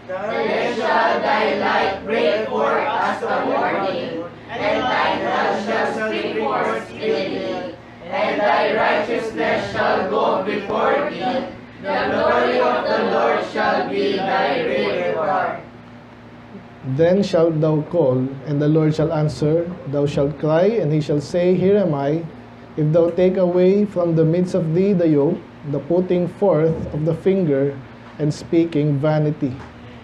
Then shall thy light break forth as the morning, and thine health shall spring forth speedily, and thy righteousness shall go before thee. The glory of the Lord shall be thy reward. Then shalt thou call, and the Lord shall answer. Thou shalt cry, and he shall say, Here am I. If thou take away from the midst of thee the yoke, the putting forth of the finger, and speaking vanity.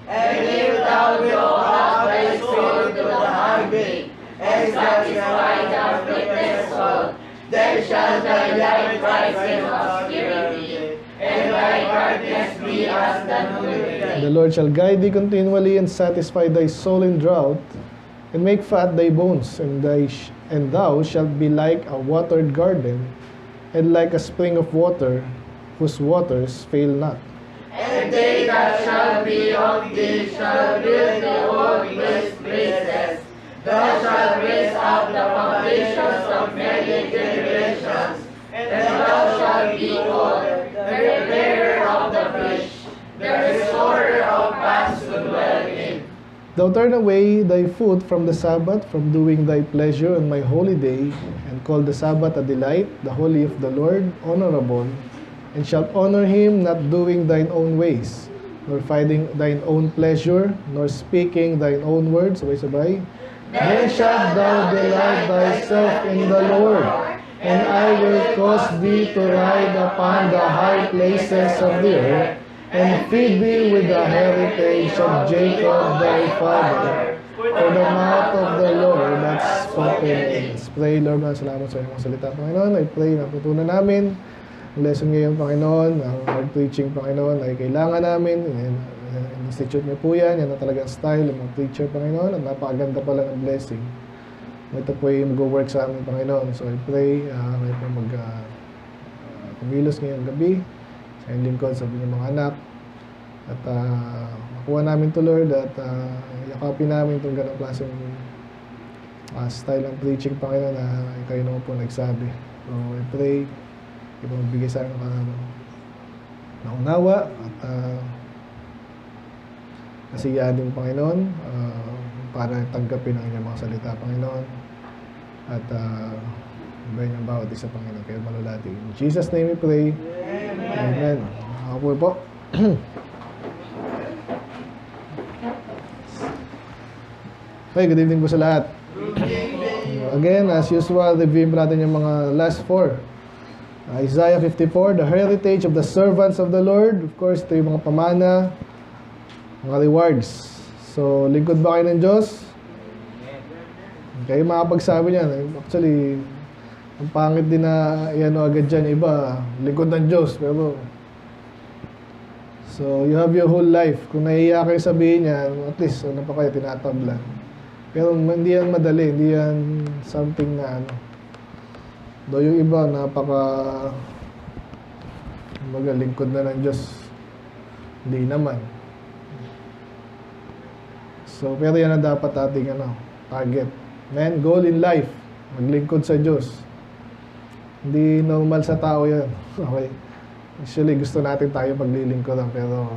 And if thou wilt up thy soul to the highway, and satisfy the afflicted soul, then shall thy light rise in obscurity, and thy darkness be as the noonday. The Lord shall guide thee continually, and satisfy thy soul in drought, and make fat thy bones, and thou shalt be like a watered garden, and like a spring of water, whose waters fail not. And they that shall be of thee shall build the old waste places. Thou shalt raise up the foundations of many generations, and thou shalt be called the repairer of the breach, the restorer of paths to dwell in. Thou turn away thy foot from the Sabbath, from doing thy pleasure on my holy day, and call the Sabbath a delight, the holy of the Lord honorable, and shalt honor him, not doing thine own ways, nor finding thine own pleasure, nor speaking thine own words. Sabay-sabay. Then shalt thou delight thyself in the Lord, and I will cause thee to ride upon the high places of the earth, and feed thee with the heritage of Jacob thy father. For the mouth of the Lord hath spoken. Let's pray. Lord, salamat sa iyong salita, Panginoon. I pray na putunan namin ang lesson ngayon, Panginoon, ang hard preaching, Panginoon, ay kailangan namin. Institute niyo po yan. Yan na talagang style ng mga preacher, Panginoon. At napakaganda pala ng blessing. Ito po yung mag-work sa amin, Panginoon. So I pray, kayo po kumilos ngayong gabi sa inyong lingkod, sa inyong mga anak. At makuha namin to, Lord, at yakapin namin itong ganang klaseng style ng preaching, Panginoon, na kayo naman po nagsabi. So I pray, ito magbigay sa akin ng unawa at kasiyahan din, Panginoon, para tanggapin ang inyong mga salita, Panginoon, at ibayin ang bawat isa, Panginoon, kayo malulati. In Jesus' name we pray. Amen. Ako po. Okay, good evening po sa lahat. Again, as usual, review natin yung mga last four. Isaiah 54, the heritage of the servants of the Lord. Of course, ito yung mga pamana, mga rewards. So, lingkod ba kayo ng Diyos? Kayo makapagsabi niyan. Actually, ang pangit din na yan agad dyan. Iba, lingkod ng Diyos. Pero, so, you have your whole life. Kung nahiya kayo sabihin niyan, at least, ano pa kayo, tinatablan. Pero, hindi yan madali. Hindi yan something na do yung iba, lingkod na ng Diyos. Hindi naman. So, pero yan ang dapat ating target. Man, goal in life, maglingkod sa Diyos. Hindi normal sa tao yan. Okay. Actually, gusto natin tayo paglilingkodan, pero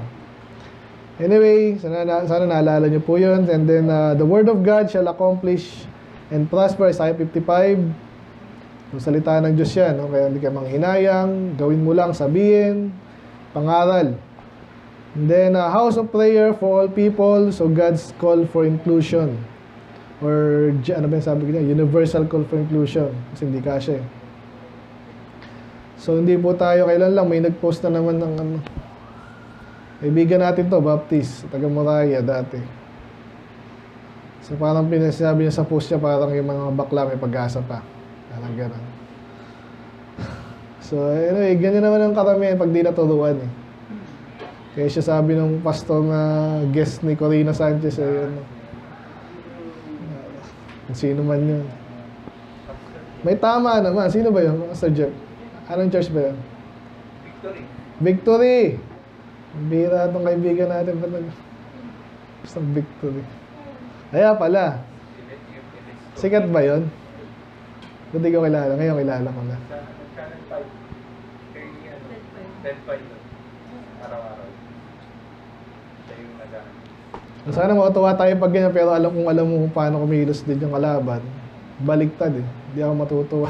anyway, sana naalala nyo po yun. And then, the Word of God shall accomplish and prosper, Isaiah 55. Yung salita ng Diyos yan, no? Kaya hindi ka manghinayang, gawin mo lang, sabihin, pangaral. And then, a house of prayer for all people, so God's call for inclusion. Or, ano ba yung sabi ko niya? Universal call for inclusion. Kasi hindi kasya eh. So, hindi po tayo, kailan lang, may nag-post na naman ng kaibigan natin to, Baptist, taga Moraya dati. So, parang pinasabi niya sa post niya, parang yung mga bakla may pag-asa pa. Parang gano'n. So, anyway, ganyan naman ang karamihan pag di naturuan eh. Kaya siya sabi ng pastor na guest ni Corina Sanchez, sino man yun. May tama naman. Sino ba yun? Pastor Jeff. Anong church ba yun? Victory! Bira itong kaibigan natin. Pastor Victory. Kaya pala. Sikat ba yun? Hindi ko kilala. Ngayon kilala ko na. Channel 5. 10-5. Araw-araw. Sana matutuwa tayo pag ganyan, pero alam mo kung paano kumilos din yung kalaban. Baliktad eh. Hindi ako matutuwa.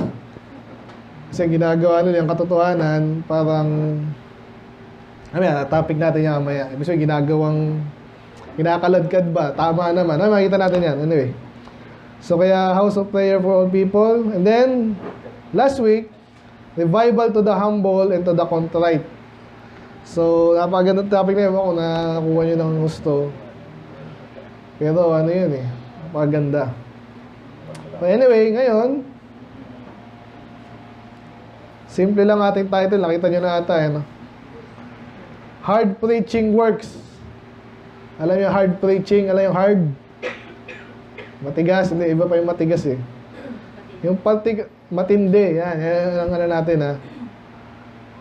Kasi ginagawa nila yung katotohanan, parang topic natin yan mamaya. Ibig sabihin, kinakaladkad ba? Tama naman. Makikita natin yan. Anyway. So, kaya house of prayer for all people. And then, last week, revival to the humble and to the contrite. So, napakagandang topic na yun kung nakakuha nyo ng gusto. Pero ano yun eh, napakaganda. But anyway, ngayon, simple lang ating title. Nakita nyo na ata eh, no? Hard preaching works. Alam niyo hard preaching? Alam yung hard? Matigas. Hindi, iba pa yung matigas eh. Yung matindi. Yan ang ano natin ha.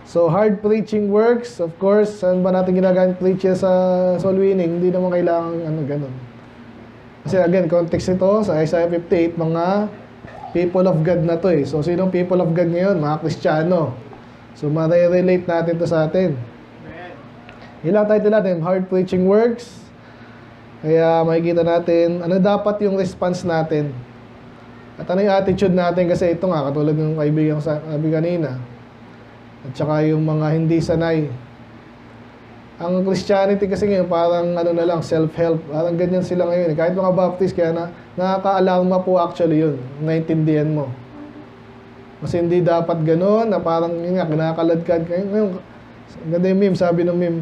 So, hard preaching works. Of course, saan ba natin ginagamit preacher sa soul winning? Hindi naman kailangan ganun. Kasi again, context ito sa Isaiah 58, mga people of God na to eh. So, sinong people of God ngayon? Mga Kristiyano. So, ma-relate natin to sa atin. Ilang title natin, hard preaching works. Kaya makikita natin, ano dapat yung response natin. At ano yung attitude natin, kasi ito nga, katulad ng kaibigan ko sabi kanina. At saka yung mga hindi sanay. Ang Christianity kasi ngayon, parang ano na lang, self-help. Parang ganyan sila ngayon. Kahit mga Baptist, kaya nakaka-alarma po actually yun. Naintindihan mo. Kasi hindi dapat gano'n, na parang yun nga, kinakaladkad kayo. Ngayon, ganda yung meme, sabi ng meme,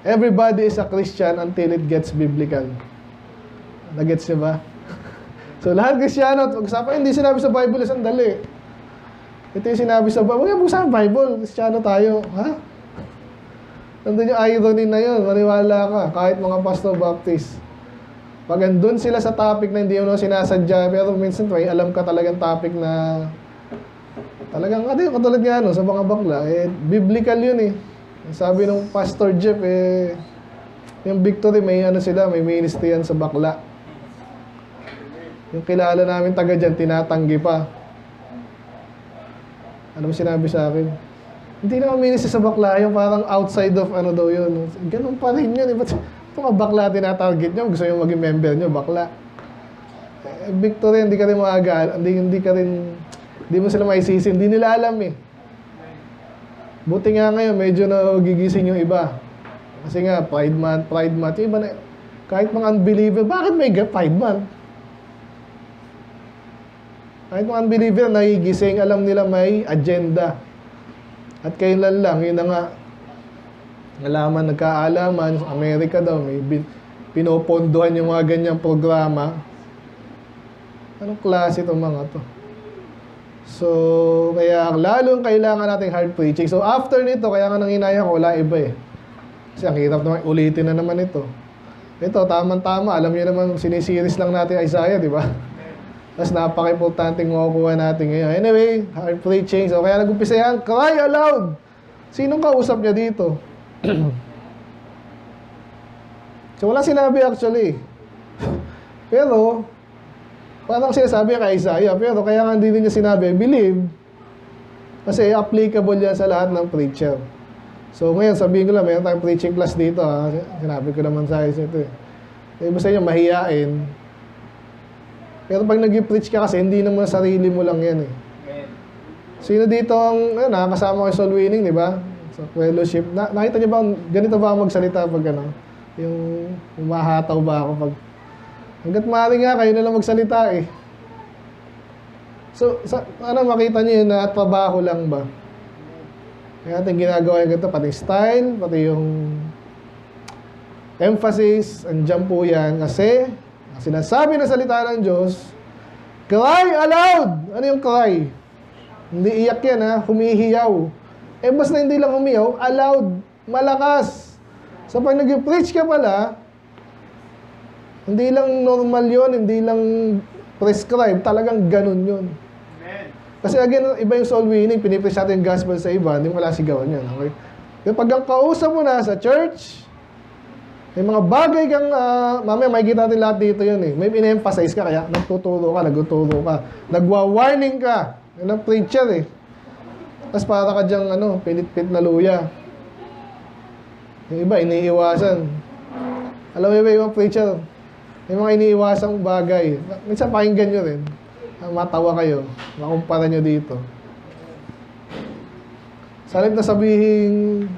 everybody is a Christian until it gets biblical. Nagets niyo ba? So, lahat Kristiyano, hindi sinabi sa Bible, sandali. Ito yung sinabi sa Bible. Huwag sa Bible, Kristiyano tayo. Ha? Nandun yung irony na yun, maniwala ka, kahit mga pastor Baptist. Pag andun sila sa topic na hindi mo sinasadya, pero minsan may alam ka talagang topic na talagang, katulad nga sa mga bakla, biblical yun eh. Sabi ng Pastor Jeff, yung Victory, may may ministry yan sa bakla. Yung kilala namin taga dyan, tinatanggi pa. Ano sinabi sa akin? Hindi naman ministry sa bakla, yung parang outside of daw yun. Ganun pa rin yun. Ba't ito nga bakla tinatarget nyo? Gusto nyo maging member nyo, bakla. Victory, hindi ka rin maagal. Hindi mo sila maisisi. Hindi nila alam eh. Buti nga ngayon, medyo nagigising yung iba. Kasi nga, Pride Month. Yung iba na, kahit mga unbeliever, bakit may Pride Month? Kahit mga unbeliever, nagigising, alam nila may agenda. At kailan lang, yun na nga, nagkaalaman, sa Amerika daw, may pinopondohan yung mga ganyang programa. Anong klase itong mga to? So, kaya lalong kailangan nating hard preaching. So, after nito, kaya nga nanginaya ko, wala iba eh. Kasi ang hirap naman, ulitin na naman ito. Ito, tamang-tama. Alam niyo naman, sinisiris lang natin Isaiah, di ba? Tapos napaka-importanting makukuha natin ngayon. Anyway, hard preaching. So, kaya nag-umpisa yan, cry aloud. Sinong kausap niya dito? So, wala sinabi actually. Pero, parang sinasabi kay Isaiah, pero kaya nga hindi niya sinabi, I believe. Kasi applicable yan sa lahat ng preacher. So, ngayon, sabihin ko lang, mayroon tayong preaching class dito. Ha? Sinabi ko naman sa ayos ito eh. Iba sa inyo, mahiyain. Pero pag nag-preach ka kasi, hindi naman sarili mo lang yan eh. Sino dito ang nakakasama ko sa soul winning, di ba? Sa fellowship. Nakita niyo ba, ganito ba ako magsalita pag yung mahataw ba ako pag... Hanggat maaari nga, kayo na lang magsalita eh. So, makita niyo yun na trabaho lang ba? Kaya ating ginagawa yung ganito, pati style, pati yung emphasis, andyan po yan. Kasi, ang sinasabi na salita ng Diyos, cry aloud! Ano yung cry? Hindi iyak yan ha, humihiyaw. Basta hindi lang humiyaw, aloud, malakas. So pag nag-preach ka pala, hindi lang normal yon, hindi lang prescribe, talagang ganun yun. Kasi again, iba yung soul winning, pinipreach natin yung gospel sa iba, hindi mo wala sigawan yun. Okay? Pero pag ang kausap mo na sa church, may mga bagay kang, mamaya makikita natin lahat dito yun eh. May in-emphasize ka, kaya nagtuturo ka, nagwa-warning ka. Yan ang preacher eh. Tapos para ka dyang, pinit-pit na luya. Yung iba, iniiwasan. Alam mo ba yung mga preacher, may mga iniiwasang bagay. Minsan pakinggan nyo rin. Matawa kayo. Makumpara nyo dito. Salit na sabihin,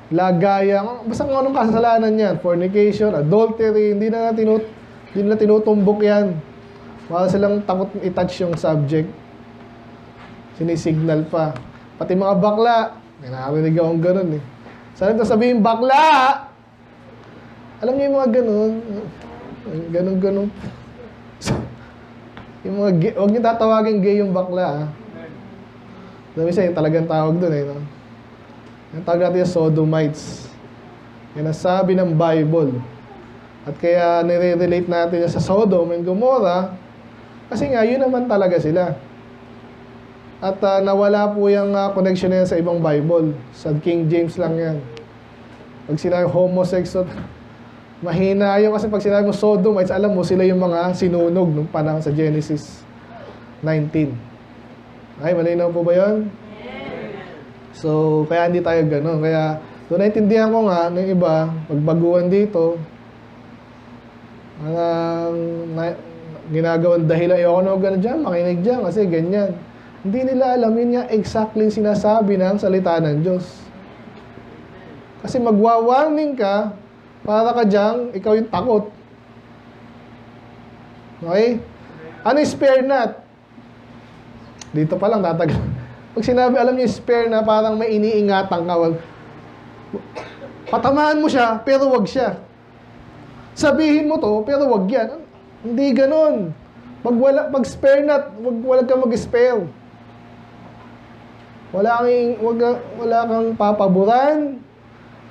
lagaya, basta kung anong kasalanan yan, fornication, adultery, hindi na tinutumbok yan. Baka silang takot i-touch yung subject. Sinisignal pa. Pati mga bakla, may nakarinig akong ganun eh. Salit na sabihin, bakla! Alam niyo yung mga ganun? Ganun. Yung mga gay, huwag niyo tatawagin gay yung bakla, ah. Dami siya, yung talagang tawag dun eh, no? Yung tawag natin yung sodomites. Yan ang sabi ng Bible. At kaya nire-relate natin sa Sodom and Gomorrah, kasi nga, yun naman talaga sila. At nawala po yung connection na yan sa ibang Bible. Sa King James lang yan. Pag sinabi homosexual, mahina yun kasi pag sinabi mo Sodomites, alam mo sila yung mga sinunog nung panahon sa Genesis 19. Ay, malinaw po ba yun? So, kaya hindi tayo gano'n. Kaya, doon naintindihan ko nga ng iba, pagbaguhan dito, ginagawang dahilan, ayoko na gano'n dyan, makinig dyan, kasi ganyan. Hindi nila alam yun nga exactly sinasabi ng salita ng Diyos. Kasi magwa-warning ka, para ka dyan, ikaw yung takot. Okay? Ano yung spare nut? Dito pa lang tatagal. Pag sinabi, alam niyo, spare na parang may iniingatan ka. Patamaan mo siya, pero wag siya. Sabihin mo to, pero wag yan. Hindi ganon. Pag spare nut, wag kang mag-spare. Wala kang papaboran.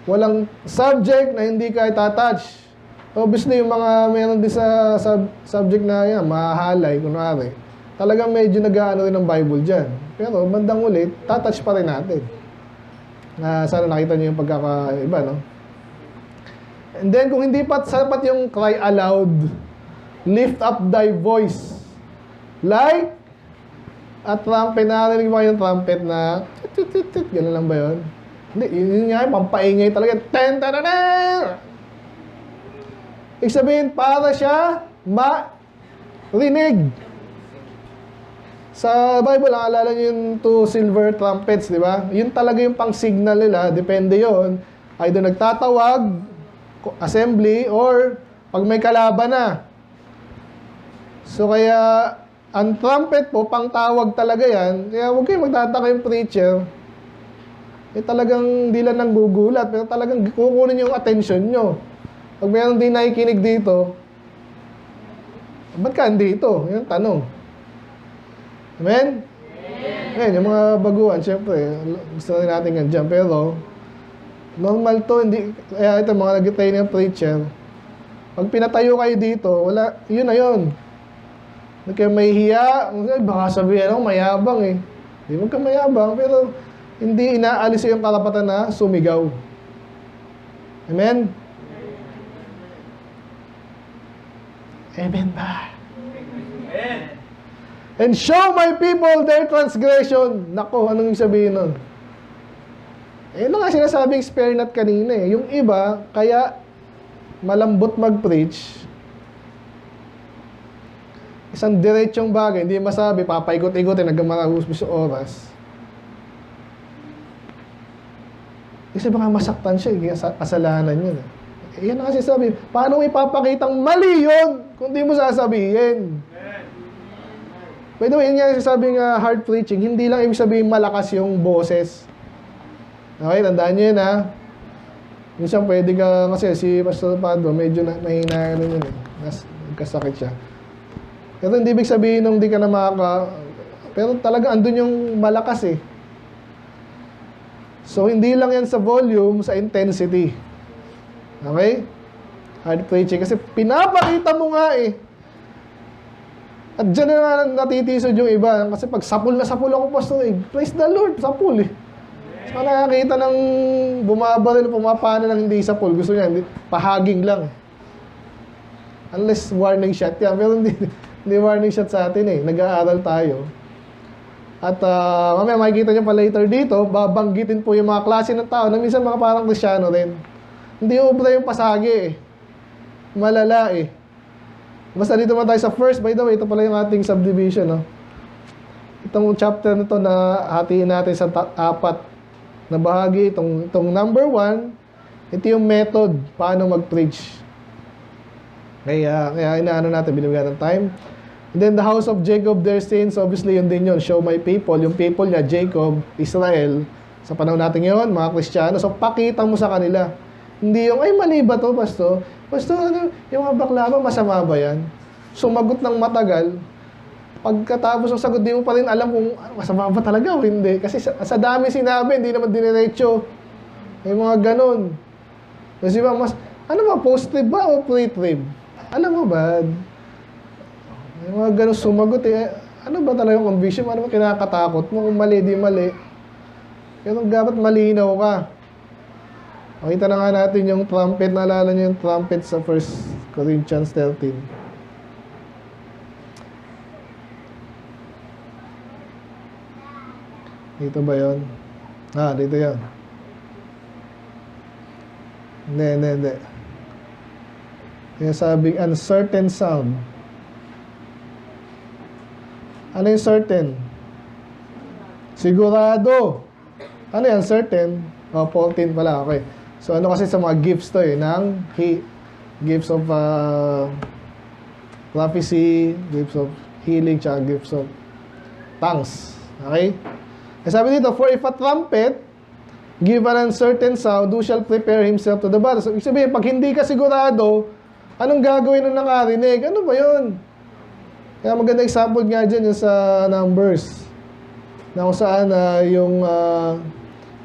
Walang subject na hindi ka itatouch. Obviously, yung mga meron din sa subject na yan, mahalay, kunwari. Talagang medyo nag-aano rin ng Bible dyan. Pero bandang ulit, tatouch pa rin natin. Sana nakita niyo yung pagkakaiba, no? And then, kung hindi pa sapat yung cry aloud, lift up thy voice. Like, at trumpet, narinig mo yung trumpet na, gano'n lang ba yun? Hindi, yun nga, pampaingay talaga. Ten-ten-ten-ten! Ibig sabihin, para siya marinig. Sa Bible, alala nyo yung two silver trumpets, di ba? Yun talaga yung pang-signal nila. Depende yon. Either nagtatawag, assembly, or pag may kalaban na. So, kaya, ang trumpet po, pang-tawag talaga yan. Kaya huwag kayo magtataka yung preacher. Talagang di lang nang gugulat, pero talagang kukunin yung attention nyo. Pag mayroong di nakikinig dito, ba't ka andito? Yung tanong. Amen? Amen, yung mga baguhan, syempre, gusto na natin nga dyan. Pero, normal to, hindi, kaya ito, mga nag-train ng preacher, pag pinatayo kayo dito, wala, yun na yun. Huwag kayo mahihiya, baka sabihin ako, mayabang eh. Hindi mo ka mayabang, pero, hindi inaalis yung karapatan na sumigaw. Amen? Amen ba? Amen. And show my people their transgression. Nako, anong yung sabihin nun? Eh, ano nga sinasabing spare nut kanina eh. Yung iba, kaya malambot mag-preach. Isang diretsong bagay, hindi masabi, papaikot-ikotin, nagmamarahusbis sa oras. Kasi baka masaktan siya, kasalanan yun. Yan ang kasi sabi, paano ipapakitang mali yun kung di mo sasabihin? By the way, yun nga sabi nga hard preaching, hindi lang ibig sabihin malakas yung boses. Okay, tandaan nyo yun ha. Minsan pwede ka, kasi si Pastor Padro, medyo nahina yun eh. Nagkasakit siya. Pero hindi ibig sabihin nung di ka na pero talaga andun yung malakas eh. So, hindi lang yan sa volume, sa intensity. Okay? Hard preaching. Kasi pinapakita mo nga eh. At dyan na nga natitisod yung iba. Kasi pag sapul na sapul ako, Pastor, eh, praise the Lord, sapul eh. So, nakakita ng bumabaril, pumapana ng hindi sapul. Gusto niya, pahaging lang. Unless warning shot yan. Pero hindi warning shot sa atin eh. Nag-aaral tayo. At mamaya makikita nyo pa later dito, babanggitin po yung mga klase ng tao na minsan mga parang Kristyano rin. Hindi ubra yung pasagi eh. Malala eh. Basta dito man tayo sa first, by the way, ito pala yung ating subdivision, no? Itong chapter na to na hatiin natin sa apat na bahagi. Itong number 1, ito yung method, paano mag-preach. Kaya inaano natin, binibigyan ng time. And then the house of Jacob, their sins, obviously yun din yun, show my people. Yung people niya, Jacob, Israel, sa panahon natin yun, mga Kristiyano. So, pakita mo sa kanila. Hindi yung, ay, mali ba to, Pastor? Pastor, ano, yung mga bakla ba, masama ba yan? Sumagot ng matagal. Pagkatapos ng sagot, di mo pa rin alam kung masama ba talaga o hindi. Kasi sa dami sinabi, hindi naman diniretso. May mga ganun. Kasi ba, ano ba, post-trib ba o pre-trib? Alam mo ba? May mga ganun sumagot eh. Ano ba talaga yung conviction? Ano ba kinakatakot mo? Kung mali, di mali. Pero dapat malinaw ka. Makita na nga natin yung trumpet. Naalala nyo yung trumpet sa 1 Corinthians 13. Dito ba yun? Dito yun. Hindi. Kaya sabing uncertain sound. Ano yung certain? Sigurado. Ano yung uncertain? 14 pala, okay. So ano kasi sa mga gifts to eh, gifts of prophecy, gifts of healing, tsaka gifts of tongues. Okay? Sabi dito, for if a trumpet give an uncertain sound, who shall prepare himself to the battle? So, ibig sabihin, pag hindi ka sigurado, anong gagawin ng nakarinig? Ano ba yun? Kaya maganda example nga dyan yung sa Numbers. Na kung saan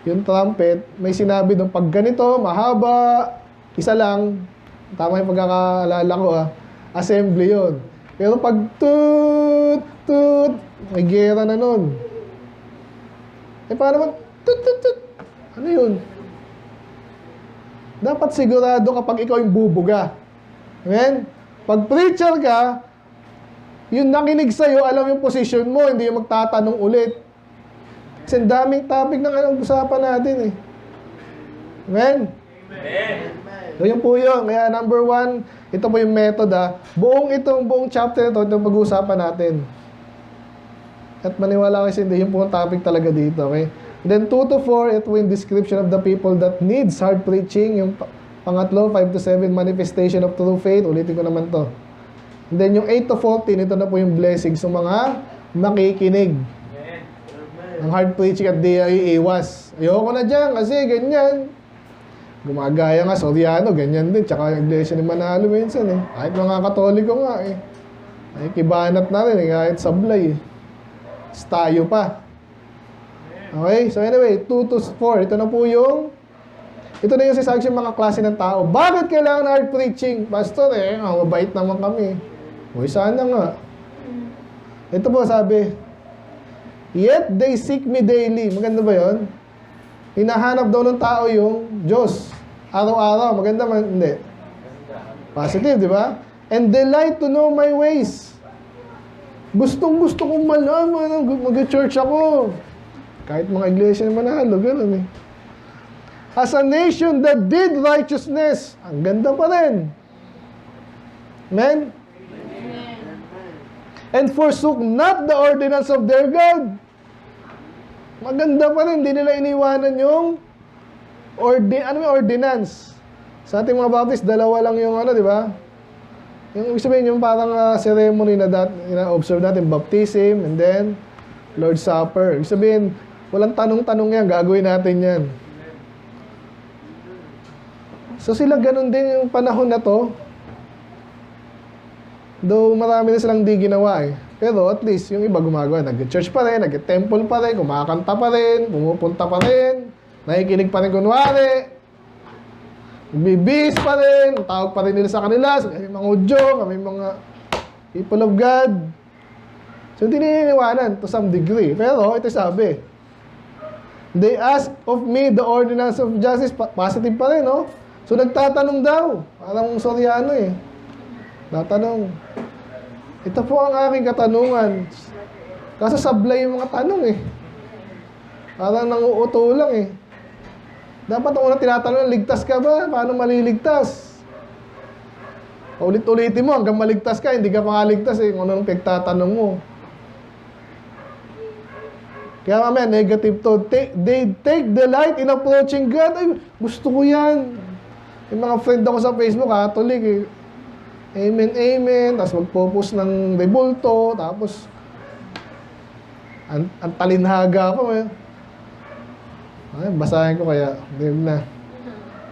yung trumpet, may sinabi doon, pag ganito, mahaba, isa lang, tama yung pagkakaalala ko assembly yun. Pero pag tut, may gera na nun. Paano naman, tut. Ano yun? Dapat sigurado kapag ikaw yung bubuga. Amen? Pag preacher ka, yung nakinig sa'yo, alam yung position mo, hindi yung magtatanong ulit. Kasi daming topic na usapan natin eh. Amen? Amen. So yun po yun. Kaya number 1, ito po yung method buong chapter ito pag-uusapan natin. At maniwala kasi hindi yung pong topic talaga dito, okay? Then 2 to 4, ito yung description of the people that needs hard preaching. Yung pangatlo, 5 to 7, manifestation of true faith. Ulitin ko naman to. And then yung 8 to 14, ito na po yung blessing sa mga makikinig. Ang hard preaching at di ay iwas. Ayoko na dyan kasi ganyan. Gumagaya nga, Soriano, ganyan din. Tsaka yung iglesia ni Manalo minsan eh. Kahit mga Katoliko nga eh. Ay kibanat na rin eh, kahit sablay eh. Tayo pa. Okay? So anyway, 2 to 4. Ito na po yung ito na yung sinasabi sa mga klase ng tao. Bakit kailangan hard preaching? Pastor mabait naman kami. Uy, sana nga. Ito po sabi, yet they seek me daily. Maganda ba yun? Hinahanap daw ng tao yung Diyos. Araw-araw. Maganda man? Hindi. Positive, di ba? And delight to know my ways. Gustong-gusto kong malaman. Mag-church ako. Kahit mga iglesia naman gano'n eh. As a nation that did righteousness. Ang ganda pa rin. Amen? And forsook not the ordinance of their God. Maganda pa rin. Hindi nila iniwanan yung ordinance. Sa ating mga Baptist, dalawa lang yung di ba? Yung ibig sabihin yung parang ceremony na observe natin, baptism, and then Lord's Supper. Ibig sabihin, walang tanong-tanong yan, gagawin natin yan. So sila ganun din yung panahon na to. Though marami na silang di ginawa eh. Pero at least yung iba gumagawa. Nag-church pa rin, nag-temple pa rin, kumakanta pa rin, pumupunta pa rin, nakikinig pa rin kunwari, bibis pa rin, tawag pa rin nila sa kanila, kami mga udyo, kami mga people of God. So hindi niniwanan to some degree. Pero ito sabi, they ask of me the ordinance of justice. Positive pa rin, no? So nagtatanong daw. Parang Soriano eh. Tatanong. Ito po ang aking katanungan. Kaso sablay yung mga tanong eh. Parang nanguuto lang eh. Dapat ang unang tinatanong, ligtas ka ba? Paano maliligtas? Ulit-ulitin mo hanggang maligtas ka, hindi ka makaligtas eh. Kung anong pagtatanong mo. Kaya mamaya, negative to. They take delight in approaching God. Ay, gusto ko yan. Yung mga friend ako sa Facebook, Catholic eh. Amen, amen. Tapos magpo-post ng rebulto. Tapos, ang talinhaga pa eh. Ay, basahin ko kaya. Hindi na.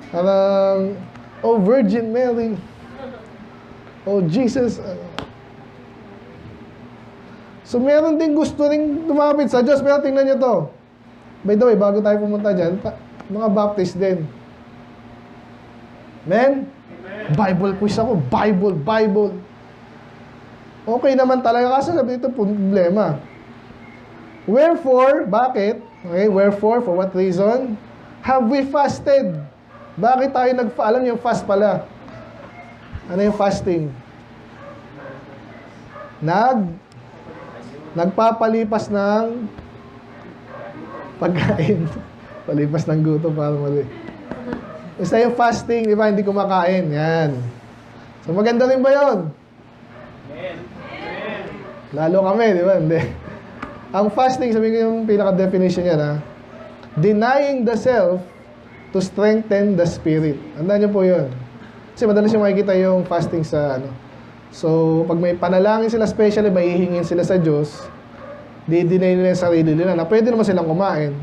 Parang, oh Virgin Mary. Oh Jesus. So, meron din gusto rin lumapit sa Diyos. Pero tingnan nyo to. By the way, bago tayo pumunta dyan, mga Baptist din. Amen? Bible quiz ako. Bible. Okay naman talaga kasi sabi ito problema. Wherefore, bakit? Okay, wherefore, for what reason? Have we fasted? Bakit tayo alam niyo yung fast pala? Ano yung fasting? Nagpapalipas ng pagkain. Palipas ng gutom para mali. Basta yung fasting, di ba? Hindi kumakain. Yan. So, maganda rin ba yun? Lalo kami, di ba? Hindi. Ang fasting, sabihin ko yung pinaka-definition niya na, denying the self to strengthen the spirit. Andaan niyo po yun. Kasi madalas yung makikita yung fasting sa ano. So, pag may panalangin sila, especially, may ihingin sila sa Diyos, di-deny nila yung sarili nila na pwede naman silang kumain.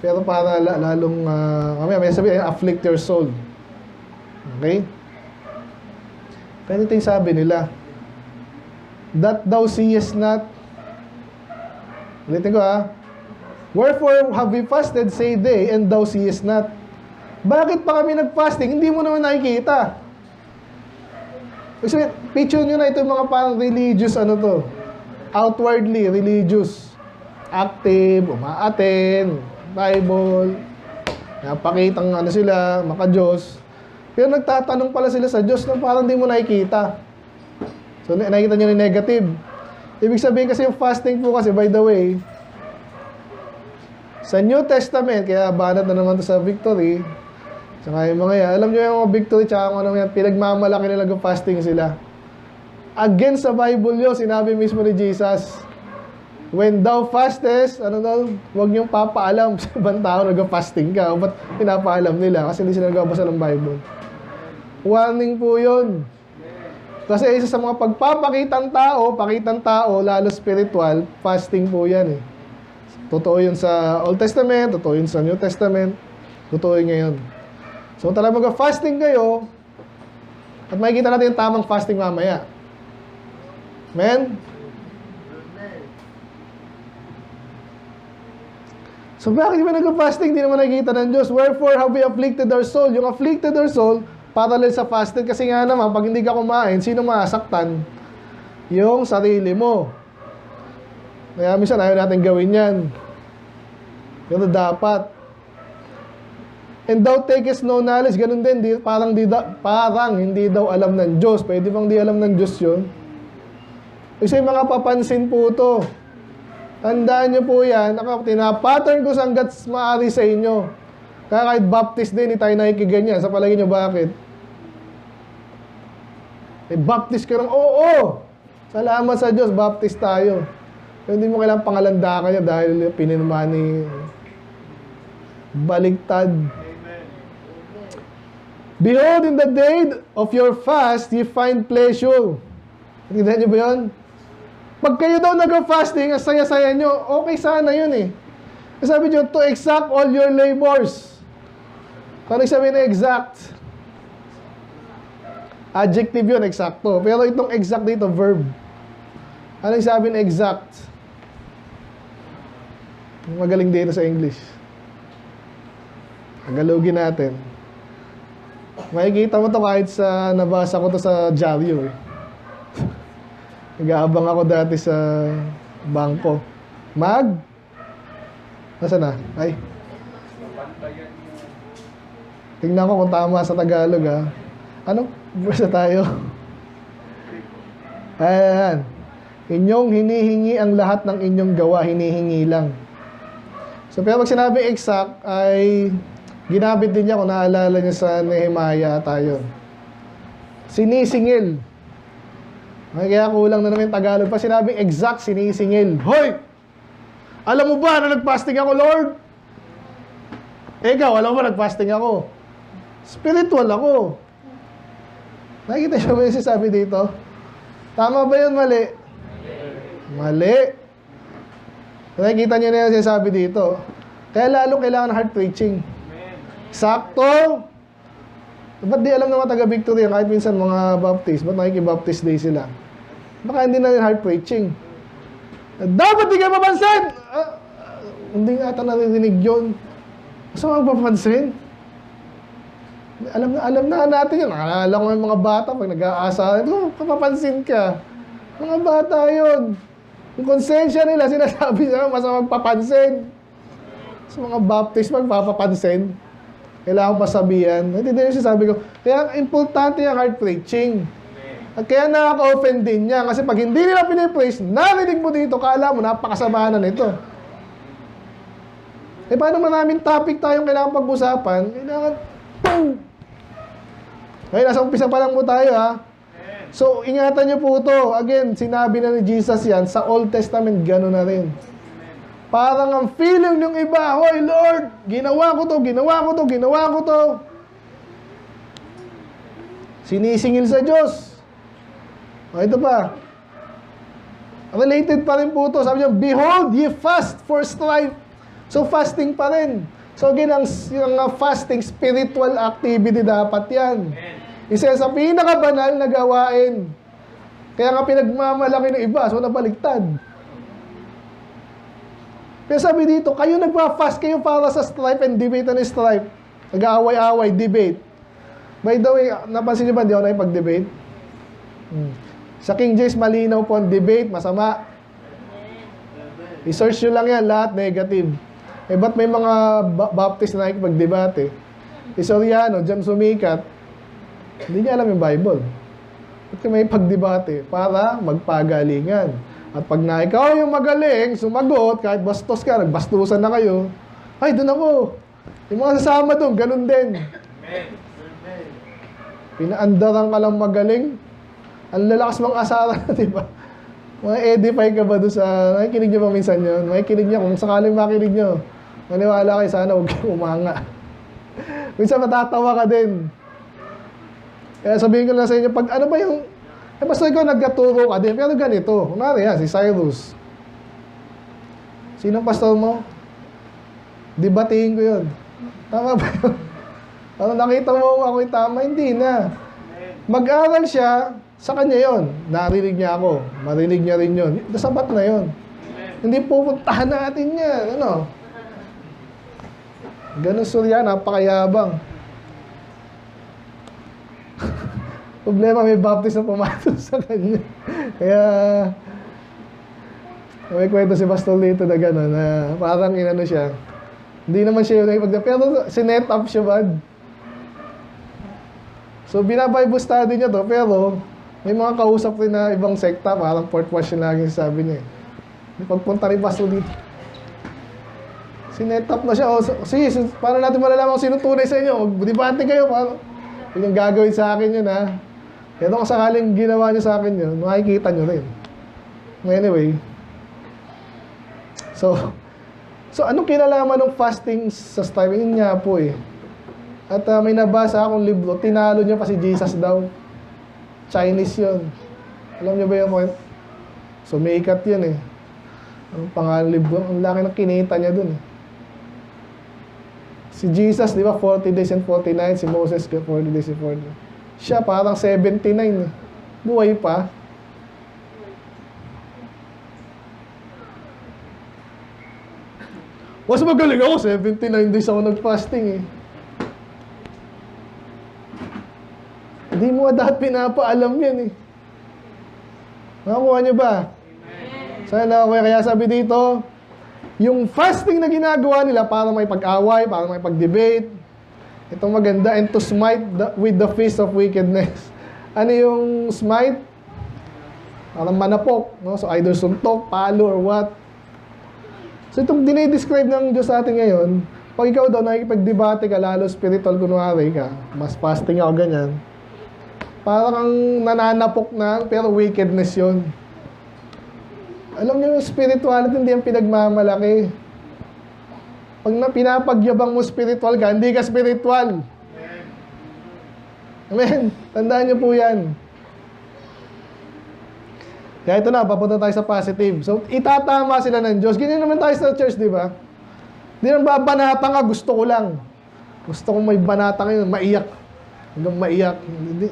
Pero para lalong, may sabihin, afflict your soul. Okay? Pero ito yung sabi nila, that thou seest not. Ulitin ko wherefore have we fasted, say they, and thou seest not. Bakit pa kami nag-fasting? Hindi mo naman nakikita. Kasi picture nyo na ito mga parang religious outwardly religious. Active, umaaten, Bible, napakitang sila, maka-Diyos. Pero nagtatanong pala sila sa Diyos na parang hindi mo nakikita. So nakikita nyo yung negative. Ibig sabihin kasi yung fasting po kasi, by the way, sa New Testament, kaya banat na naman to sa Victory, saka yung mga yan, alam nyo yung mga Victory, tsaka kung ano yan, pinagmamalaki nila fasting sila. Against sa Bible yun, sinabi mismo ni Jesus, when thou fastest, huwag niyong papaalam sa ibang tao nag-fasting ka. O ba't pinapaalam nila? Kasi hindi sila nagbabasa ng Bible. Warning po yun. Kasi isa sa mga pagpapakitang tao, lalo spiritual, fasting po yan eh. Totoo yun sa Old Testament, totoo yun sa New Testament, totoo yun ngayon. So talaga mag-fasting kayo, at makikita natin yung tamang fasting mamaya. Amen? So bakit ba nag-fasting? Hindi naman nakikita ng Diyos. Wherefore have we afflicted our soul? Yung afflicted our soul, parallel sa fasted. Kasi nga naman, pag hindi ka kumain, sino masaktan? Yung sarili mo. Kaya minsan ayaw natin gawin yan. Yun na dapat. And thou takest no knowledge. Ganun din, parang hindi daw alam ng Diyos. Pwede bang di alam ng Diyos yun? Kasi mga papansin po to. Tandaan nyo po yan, tinapattern ko hanggat maaari sa inyo. Kaya kahit Baptist din, hindi tayo nakikiganyan. Sa palagay nyo, bakit? Baptist ka rin, oo! Salamat sa Diyos, Baptist tayo. Pero hindi mo kailangang pangalanda ka niya dahil pinirma ni baligtad. Amen. Behold, in the day of your fast, ye find pleasure. Tignan nyo ba yun? Pag kayo daw nag-fasting, ang saya-saya nyo, okay sana yun eh. Sabi nyo, to exact all your labors. Kung sabi na exact, adjective yun, exacto. Pero itong exact dito, verb. Ano yung sabi na exact? Magaling dito sa English. Tagalogin natin. Makikita mo to kahit sa nabasa ko to sa dyaryo eh. Nag-aabang ako dati sa bangko. Nasaan na? Ay. Tingnan ko kung tama sa Tagalog ha. Anong verse tayo? Ayan. Inyong hinihingi ang lahat ng inyong gawa, hinihingi lang. So, pero pag sinabing exact, ay ginamit din niya kung naalala niya sa Nehemiah tayo. Sinisingil. Ay, kaya kulang na naman yung Tagalog. Pa sinabing exact, sinisingil. Hoy! Alam mo ba na nag-fasting ako, Lord? Ikaw, alam mo ba nag-fasting ako? Spiritual ako. Nakikita siya ba yung sinasabi dito? Tama ba yun, mali? Mali. Nakikita niyo na yung sinasabi dito. Kaya lalo kailangan heart preaching. Sakto. Ba't di alam ng mga taga-Victory, kahit minsan mga baptist, ba't nakikibaptist day sila? Baka hindi na rin heart preaching. Dapat di kayo mapansin! Hindi nga ata naririnig yun. Gusto mo magpapansin? Alam na natin yun. Naalala ko yung mga bata pag nag-aasahan. Papapansin ka. Mga bata yun. Yung konsensya nila, sinasabi nila, mas magpapansin. Sa mga baptist, magpapapansin. Kailangan pasabihan. Hindi din yung sinasabi ko. Kaya importante yung heart preaching. At kaya nakaka-offend din niya. Kasi pag hindi nila pinipraise, narinig mo dito, kala mo, napakasama na nito. Eh, paano maraming topic tayong kailangan pag-usapan? Kailangan, boom! Ngayon, nasa umpisa pa lang po tayo, ha? So, ingatan niyo po ito. Again, sinabi na ni Jesus yan, sa Old Testament, gano'n na rin. Parang ang feeling ng iba, hoy Lord, ginawa ko to, ginawa ko to, ginawa ko to. Sinisingil sa Diyos. O, ito pa. Related pa rin po ito. Sabi niya, behold, ye fast for strife. So, fasting pa rin. So, again, yung fasting, spiritual activity dapat yan. Isa sa pinakabanal na gawain. Kaya nga pinagmamalaki ng iba, so nabaliktad. Pero sabi dito, kayo nagpa-fast kayo para sa strife and debate and strife. Nag-aaway-away, debate. By the way, napansin niyo ba, hindi ako nakipag-debate? Sa King James, malinaw po ang debate, masama. I-search nyo lang yan, lahat negative. Eh, ba't may mga Baptist na nakipag-debate? Soriano, dyan sumikat, hindi niya alam yung Bible. Ba't may pagdebate? Para magpagalingan. At pag na ikaw yung magaling, sumagot, kahit bastos ka, nagbastusan na kayo, ay, doon ako. Yung mga sasama doon, ganun din. Pinaandaran ka lang magaling. Ang lalakas mong asaran, di ba? Edify ka ba doon sa... Nakikinig nyo ba minsan yun? Nakikinig nyo, kung sakaling makinig nyo, maniwala kayo, sana huwag kang umanga. Minsan matatawa ka din. Kaya sabihin ko na sa inyo, pag ano ba yung... Eh, basta ikaw nagkaturo ka din, pero ganito. Kunwari yan, si Cyrus. Sinong pastor mo? Debatehin ko yun. Tama ba yun? Ano, nakita mo ako yung tama? Hindi na. Mag-aral siya, sa kanya yon. Narinig niya ako. Marinig niya rin yun. Sapat na yun. Hindi pupuntahan natin yan. Ano? Ganun surya, napakayabang. Problema, may baptist na pumatol sa kanya. Kaya, may kwento si Pastor Lito na gano'n, na parang inano siya. Hindi naman siya yung nakipagda, pero sinet up siya, bad. So, binabible study niya to, pero may mga kausap rin na ibang sekta, parang fourth watch yung laging sabi niya. Pagpunta rin Pastor Lito, sinet up na siya. O, sige, paano natin malalaman kung sino tunay sa inyo? Magbudibante kayo, paano? Yun yung gagawin sa akin yun, ha? Kaya kung sakaling ginawa niyo sa akin yun, makikita niyo rin. Anyway. So anong kinalaman ng fasting sa strife? Yun nga po eh. At may nabasa akong libro, tinalo niya pa si Jesus daw. Chinese yun. Alam niyo ba yung point? Sumikat yun eh. Ang pangalan libro, ang laki ng kinita niya dun eh. Si Jesus, di ba, 40 days and 40 nights. Si Moses, 40 days and 40 nights. Siya, parang 79 eh. Buhay pa. Mas magaling ako, 79 days ako nag-fasting eh. Hindi mo dapat pinapaalam yan eh. Nakakuha niyo ba? Sana ako, kaya sabi dito, yung fasting na ginagawa nila para may pag-away, para may pag-debate, itong maganda, and to smite with the fist of wickedness. Ano yung smite? Parang manapok, no? So either suntok, palo, or what. So So itong dinidescribe ng Diyos sa atin ngayon, pag ikaw daw nakikipagdebate ka, lalo spiritual, kunwari ka, mas fasting ako ganyan, parang kang nananapok na, pero wickedness yun. Alam niyo, yung spirituality, hindi ang pinagmamalaki. Pag pinapagyabang mo spiritual ka, hindi ka spiritual. Amen. Tandaan niyo po yan. Kaya ito na, papunta tayo sa positive. So, itatama sila ng Diyos. Ganyan naman tayo sa church, di ba? Hindi nang babanata nga, gusto ko lang. Gusto kong may banata ngayon, maiyak. Hanggang maiyak.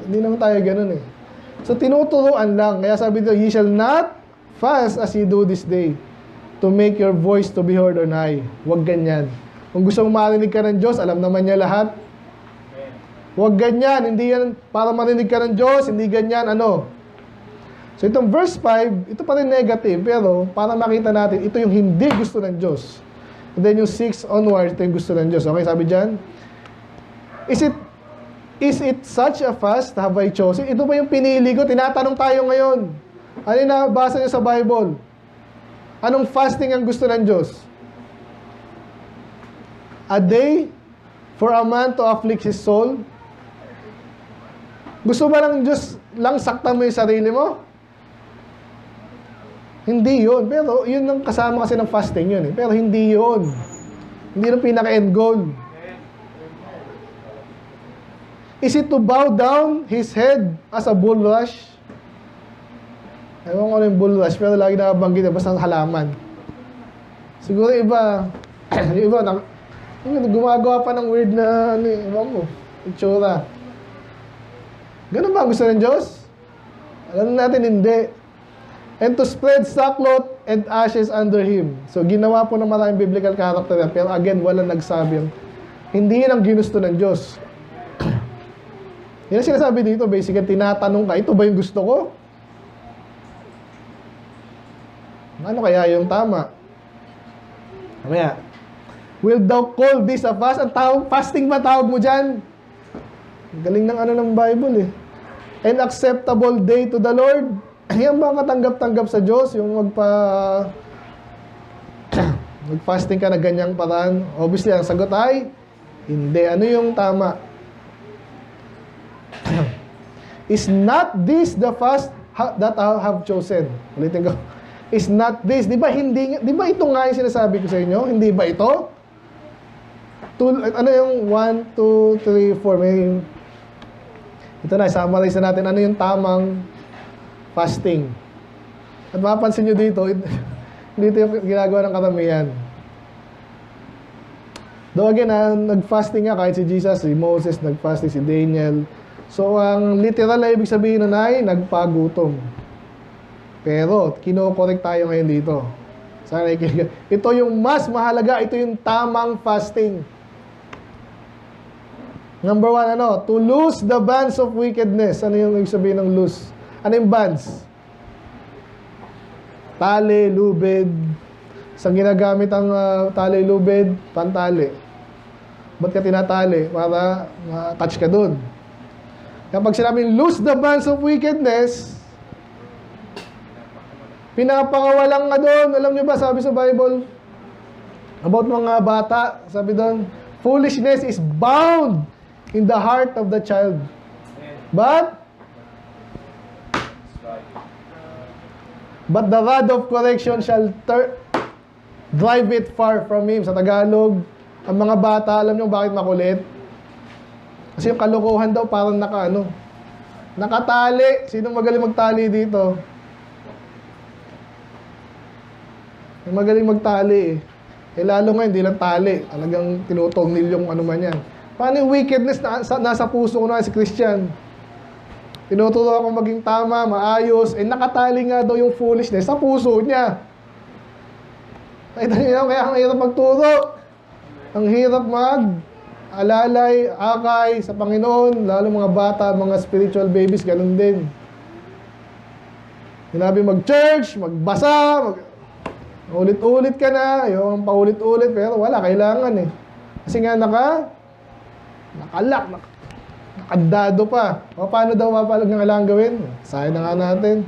Hindi naman tayo ganun eh. So, tinuturuan lang. Kaya sabi dito, ye shall not fast as ye do this day, to make your voice to be heard on high. Huwag ganyan. Kung gusto mong marinig ka ng Diyos, alam naman niya lahat. Huwag ganyan. Hindi yan para marinig ka ng Diyos, hindi ganyan, ano. So, itong verse 5, ito pa rin negative, pero para makita natin, ito yung hindi gusto ng Diyos. And then yung 6 onwards, ito yung gusto ng Diyos. Okay, sabi dyan, Is it such a fast have I chosen? Ito ba yung pinili ko? Tinatanong tayo ngayon. Ano yung nabasa niyo sa Bible? Anong fasting ang gusto ng Diyos? A day for a man to afflict his soul? Gusto ba ng Diyos lang saktan mo yung sarili mo? Hindi yun. Pero yun ang kasama kasi ng fasting yun eh. Pero hindi yun. Hindi yung pinaka-end goal. Is it to bow down his head as a bulrush? Ewan ko ano yung bulrush, pero lagi nakabanggit na basta halaman. Siguro iba, yung iba, gumagawa pa ng weird na, ewan ko, itsura. Ganun ba ang gusto ng Diyos? Alam natin hindi. And to spread sackcloth and ashes under him. So, ginawa po ng maraming biblical character yan. Pero again, walang nagsabi yung, hindi yun ang ginusto ng Diyos. Yan ang sinasabi dito, basically, tinatanong ka, ito ba yung gusto ko? Ano kaya yung tama? Mamaya, will thou call this a fast? Ang tawag, fasting ba tawag mo dyan? Galing ng ano ng Bible eh. An acceptable day to the Lord. Yan ba katanggap-tanggap sa Diyos? Yung mag-fasting ka na ganyang paraan? Obviously, ang sagot ay, hindi. Ano yung tama? Is not this the fast that I have chosen? Ulitin ko. Is not this. Di ba ito nga yung sinasabi ko sa inyo? Hindi ba ito? Ano yung 1, 2, 3, 4? May, ito na, summarize na natin. Ano yung tamang fasting? At mapapansin nyo dito, dito yung ginagawa ng karamihan. Though again, nag-fasting nga kahit si Jesus, si Moses, nag-fasting si Daniel. So, ang literal na ibig sabihin nun ay nagpagutom. Pero, kino-correct tayo ngayon dito. Sana ito yung mas mahalaga, ito yung tamang fasting. Number 1, to loose the bands of wickedness. Ano yung ibig sabihin ng loose? Ano yung bands? Tali, lubid. Saan ginagamit ang tali, lubid? Pantali. Ba't ka tinatali? Para ma-touch ka dun. Kapag sinabing loose the bands of wickedness, pinapakawalan ka doon. Alam niyo ba, sabi sa Bible, about mga bata, sabi doon, foolishness is bound in the heart of the child. But the rod of correction shall drive it far from him. Sa Tagalog, ang mga bata, alam niyo bakit makulit? Kasi yung kalokohan daw parang nakatali. Sino magaling magtali dito? Yung magaling magtali eh. Lalo nga, hindi lang tali. Talagang tinutongil yung ano man yan. Paano yung wickedness nasa puso ko na si Christian? Tinuturo ako maging tama, maayos. Nakatali nga daw yung foolishness sa puso niya. Kaya ang hirap magturo. Ang hirap alalay, akay sa Panginoon, lalo mga bata, mga spiritual babies, ganun din. Sinabi mag-church, magbasa, ulit-ulit ka na, yung paulit-ulit, pero wala, kailangan eh. Kasi nga nakalock, nakadado pa. O paano daw mapalag ng kailangan gawin? Sayang na nga natin.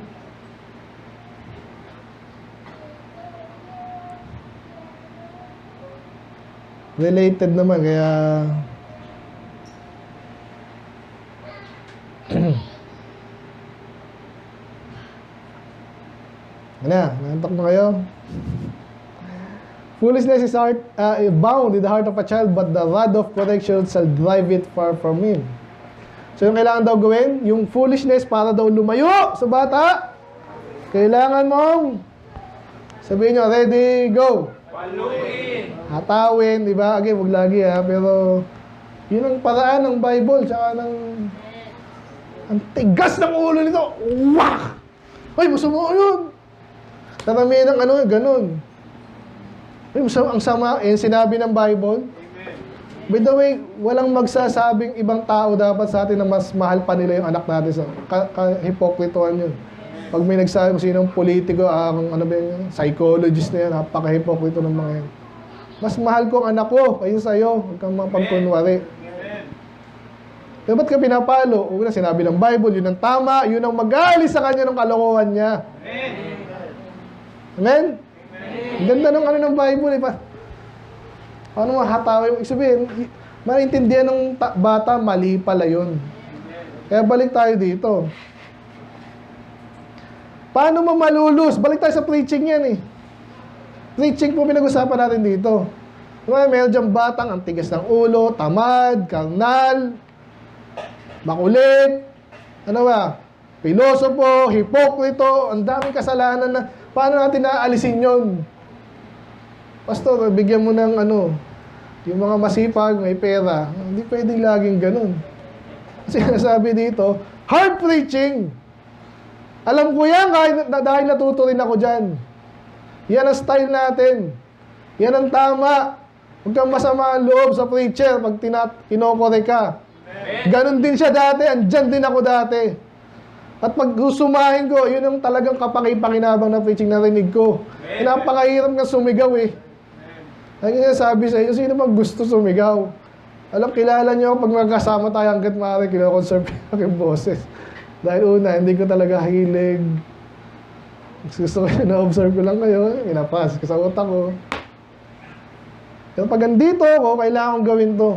Related naman, kaya... Ano, nantok na kayo? Foolishness is bound in the heart of a child, but the rod of correction shall drive it far from him. So yung kailangan daw gawin, yung foolishness para daw lumayo sa bata, kailangan mong sabihin nyo, ready, go. Paluin. Hatawin, di ba? Again, wag lagi ha, pero yun ang paraan ng Bible, tsaka ng ang tigas ng ulo nito. Wah! Ay, masama yun. Karamihan ng ano, ganun. Ay, masama, ang sama, sinabi ng Bible. By the way, walang magsasabing ibang tao dapat sa atin na mas mahal pa nila yung anak natin. Hipokritoan yun. Pag may nagsabi kung sinong politiko, ano ba yun, psychologist na yan, napaka-hipokrito ng mga yan. Mas mahal ko ang anak ko kaysa sa'yo. Huwag kang mapagkunwari. Pero ba't ka pinapalo? Una, sinabi ng Bible, yun ang tama, yun ang mag-aalis sa kanya ng kalokohan niya. Amen? Ang ganda ng ano ng Bible eh. Paano mahatawin? Ibig sabihin, maintindihan ng bata, mali pala yun. Kaya balik tayo dito. Paano mo malulus? Balik tayo sa preaching yan eh. Preaching po pinag-usapan natin dito. Meron diyang batang ang tigas ng ulo, tamad, karnal, makulit, ano ba? Pilosopo, hipokrito, ang daming kasalanan na paano natin naaalisin yun? Pastor, bigyan mo ng ano, yung mga masipag, may pera. Hindi pwedeng laging ganun. Kasi nasabi dito, hard preaching. Alam ko yan, dahil natuto rin ako dyan. Yan ang style natin. Yan ang tama. Huwag kang masama ang loob sa preacher pag kinokore ka. Ganon din siya dati, andyan din ako dati. At pag sumahin ko, yun ang talagang kapakipakinabang na preaching na rinig ko. Napakahirap nga sumigaw eh. Ang sabi sa inyo, sino bang gusto sumigaw? Alam, kilala niyo ako pag magkasama tayo hanggat maaari, kinoconserve yung aking boses. Dahil una, hindi ko talaga hilig. Gusto ko na-observe ko lang kayo, inapas ko sa utak ko. Pero pag andito ako, kailangan kong gawin to.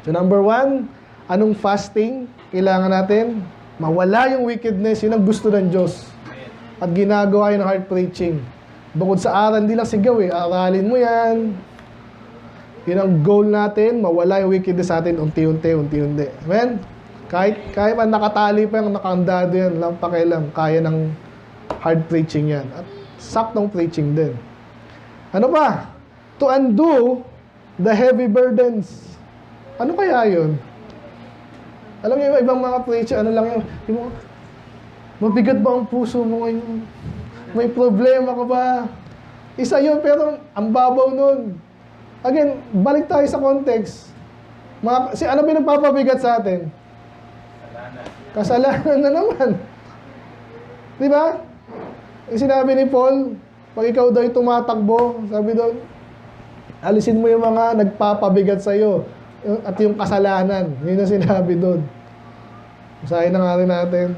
So number 1, anong fasting kailangan natin? Mawala yung wickedness, yun ang gusto ng Diyos. At ginagawa yun ng heart preaching. Bukod sa aral, hindi lang sigaw eh. Aralin mo yan. Yun ang goal natin, mawala yung wickedness sa atin unti-unti. Amen? Kahit pa nakatali pa yung nakandado yan, lang pakialam, kaya ng hard preaching yan. At saktong preaching din. Ano pa? To undo the heavy burdens. Ano kaya yun? Alam niyo yung ibang mga preacher, ano lang yung mabigat ba ang puso mo ngayon? May problema ka ba? Isa yun, pero ang babaw nun. Again, balik tayo sa context. Ano ba nagpapabigat sa atin? Kasalanan na naman. Di ba? Yung sinabi ni Paul, pag ikaw daw tumatakbo, sabi doon, alisin mo yung mga nagpapabigat sa'yo at yung kasalanan. Yun ang sinabi doon. Basahin na nga rin natin.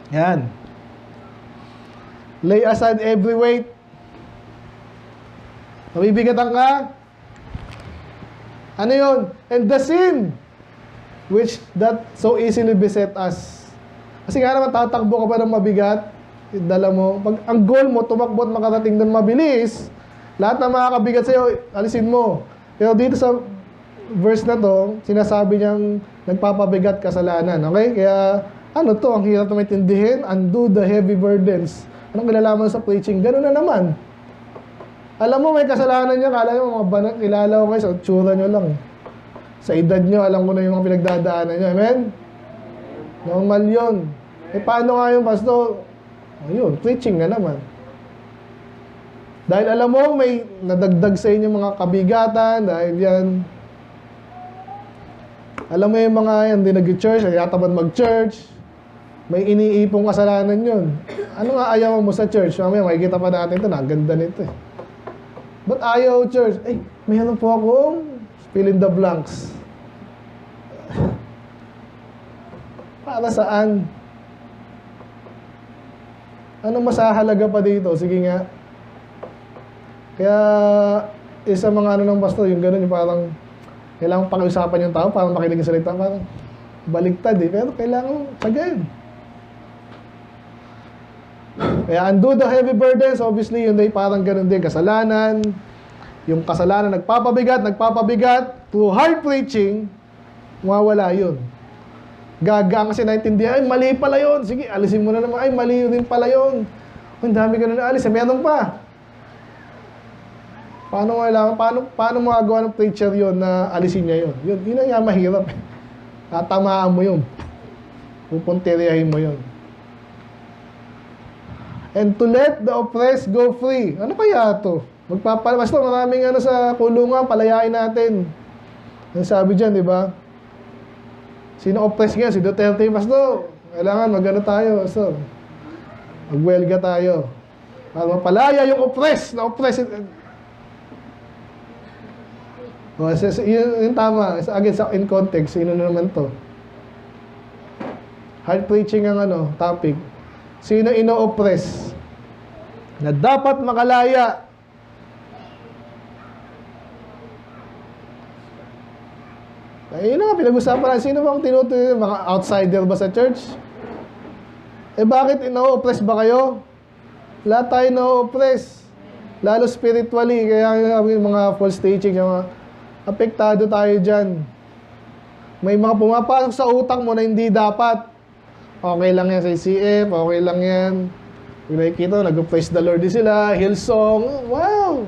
Yan. Lay aside every weight. Nabibigatan ka? Ano yun? And the sin which that so easily beset us. Kasi nga naman tatakbo ka pa ng mabigat, dala mo. Pag ang goal mo, tumakbo at makarating doon mabilis, lahat ng makakabigat sa'yo, alisin mo. Pero dito sa verse na to, sinasabi niyang nagpapabigat kasalanan. Okay? Kaya ano to, ang hirap na maintindihin, undo the heavy burdens. Anong kilalaman sa preaching? Ganun na naman. Alam mo, may kasalanan niya, kala mo, mga banat, kilala ko kayo, sa tsura nyo lang. Sa edad nyo, alam ko na yung mga pinagdadaanan nyo. Amen? Normal yun. Eh, paano nga yung pastor? Ayun, preaching na naman. Dahil alam mo, may nadagdag sa inyo mga kabigatan, dahil yan, alam mo yung mga yan, di nag-church, nagtatamad mag-church, may iniipong kasalanan yun. Ano nga ayaw mo sa church? Mamaya, makikita pa natin ito, naganda nito eh. Ba't ayaw church? Eh, mayroon po akong fill in the blanks. Para saan? Anong masahalaga pa dito? Sige nga. Kaya, isa mga ano ng pastor, yung gano'n, yung parang, kailangan pakiusapan yung tao, parang makinig yung salita, parang, baligtad eh, pero kailangan, sagad. Kaya, undo the heavy burdens, obviously, yun ay parang gano'n din, kasalanan, yung kasalanan, nagpapabigat, through hard preaching, mawawala yun. Gagang kasi naintindihan, ay mali pala yun, sige, alisin mo na naman, ay mali rin pala yun. Ang dami ka na naalis, meron pa. Paano magagawa ng preacher yun na alisin niya yun? Yun ang mahirap. Tatamaan mo yun. Pupunteriyahin mo yun. And to let the oppressed go free. Ano kaya ito? Basta maraming sa kulungan, palayain natin. Ang sabi dyan, di ba? Sino oppressed nga? Si Duterte. Pastor, kailangan magano tayo. So, magwelga tayo. Para mapalaya yung oppressed. Yun tama. Again, in context, sino naman to? Hard preaching ang topic. Sino ino-oppress? Na dapat makalaya. Yun nga, pinag-usapan natin. Sino bang tinutuloy? Mga outsider ba sa church? Bakit ino-oppress ba kayo? Lahat tayo ino-oppress. Lalo spiritually. Kaya yung mga false teaching, yung mga apektado tayo dyan. May mga pumapasok sa utak mo na hindi dapat. Okay lang yan sa CF, okay lang yan. Yung nakikita, nag-praise the Lord din sila, Hillsong, wow!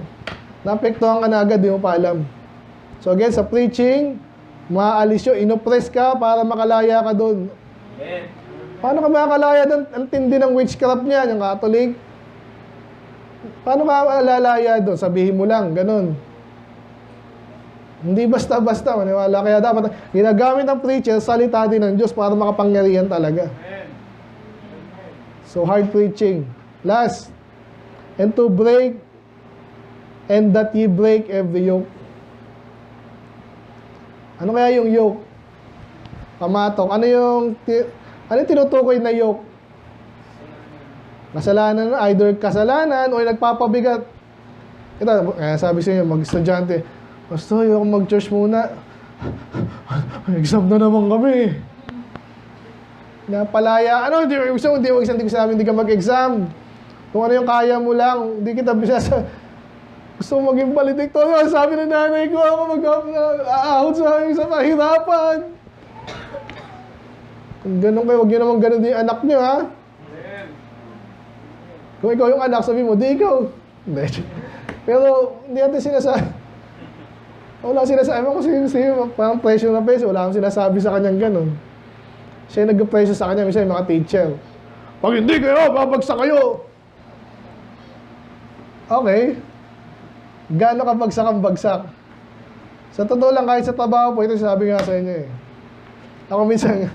Naapektuhan ka na agad, di mo pa alam. So again, sa preaching, maalis yun, inoppress ka para makalaya ka doon. Paano ka makalaya doon? Ang tindi ng witchcraft niya, yung Catholic. Paano ka lalaya doon? Sabihin mo lang, ganun. Hindi basta-basta, maniwala. Kaya dapat, ginagamit ng preacher, salita din ng Diyos para makapangyarihan talaga. So, hard preaching. Last, and to break, and that ye break every yoke. Ano kaya yung yoke? Pamatok. Ano yung tinutukoy na yoke? Kasalanan, either kasalanan o nagpapabigat. Ito, sabi sa inyo, mag-estudyante, Pastor, yung mag-church muna. Exam na naman kami. Napalaya. Hindi ko sabi, hindi ka mag-exam. Kung ano yung kaya mo lang, hindi kita bisasa. Gusto mo maging valedictorian. Sabi ng nanay ko, ako mag-aahot sa mahirapan. Kung ganun kayo, huwag nyo naman ganun din yung anak nyo, ha? Kung ikaw yung anak, sabi mo, di ikaw. Hindi. Pero, hindi natin sinasabi. Wala sinasabi ko parang pressure na pressure. Wala akong sinasabi sa kanyang ganun. Siya yung nag-pressure sa kanya. Minsan yung mga teacher. Pag hindi kayo, babagsak kayo. Okay. Gaano ka bagsak ang bagsak? Sa totoo lang, kahit sa trabaho po, ito sabi nga sa inyo eh. Ako minsan,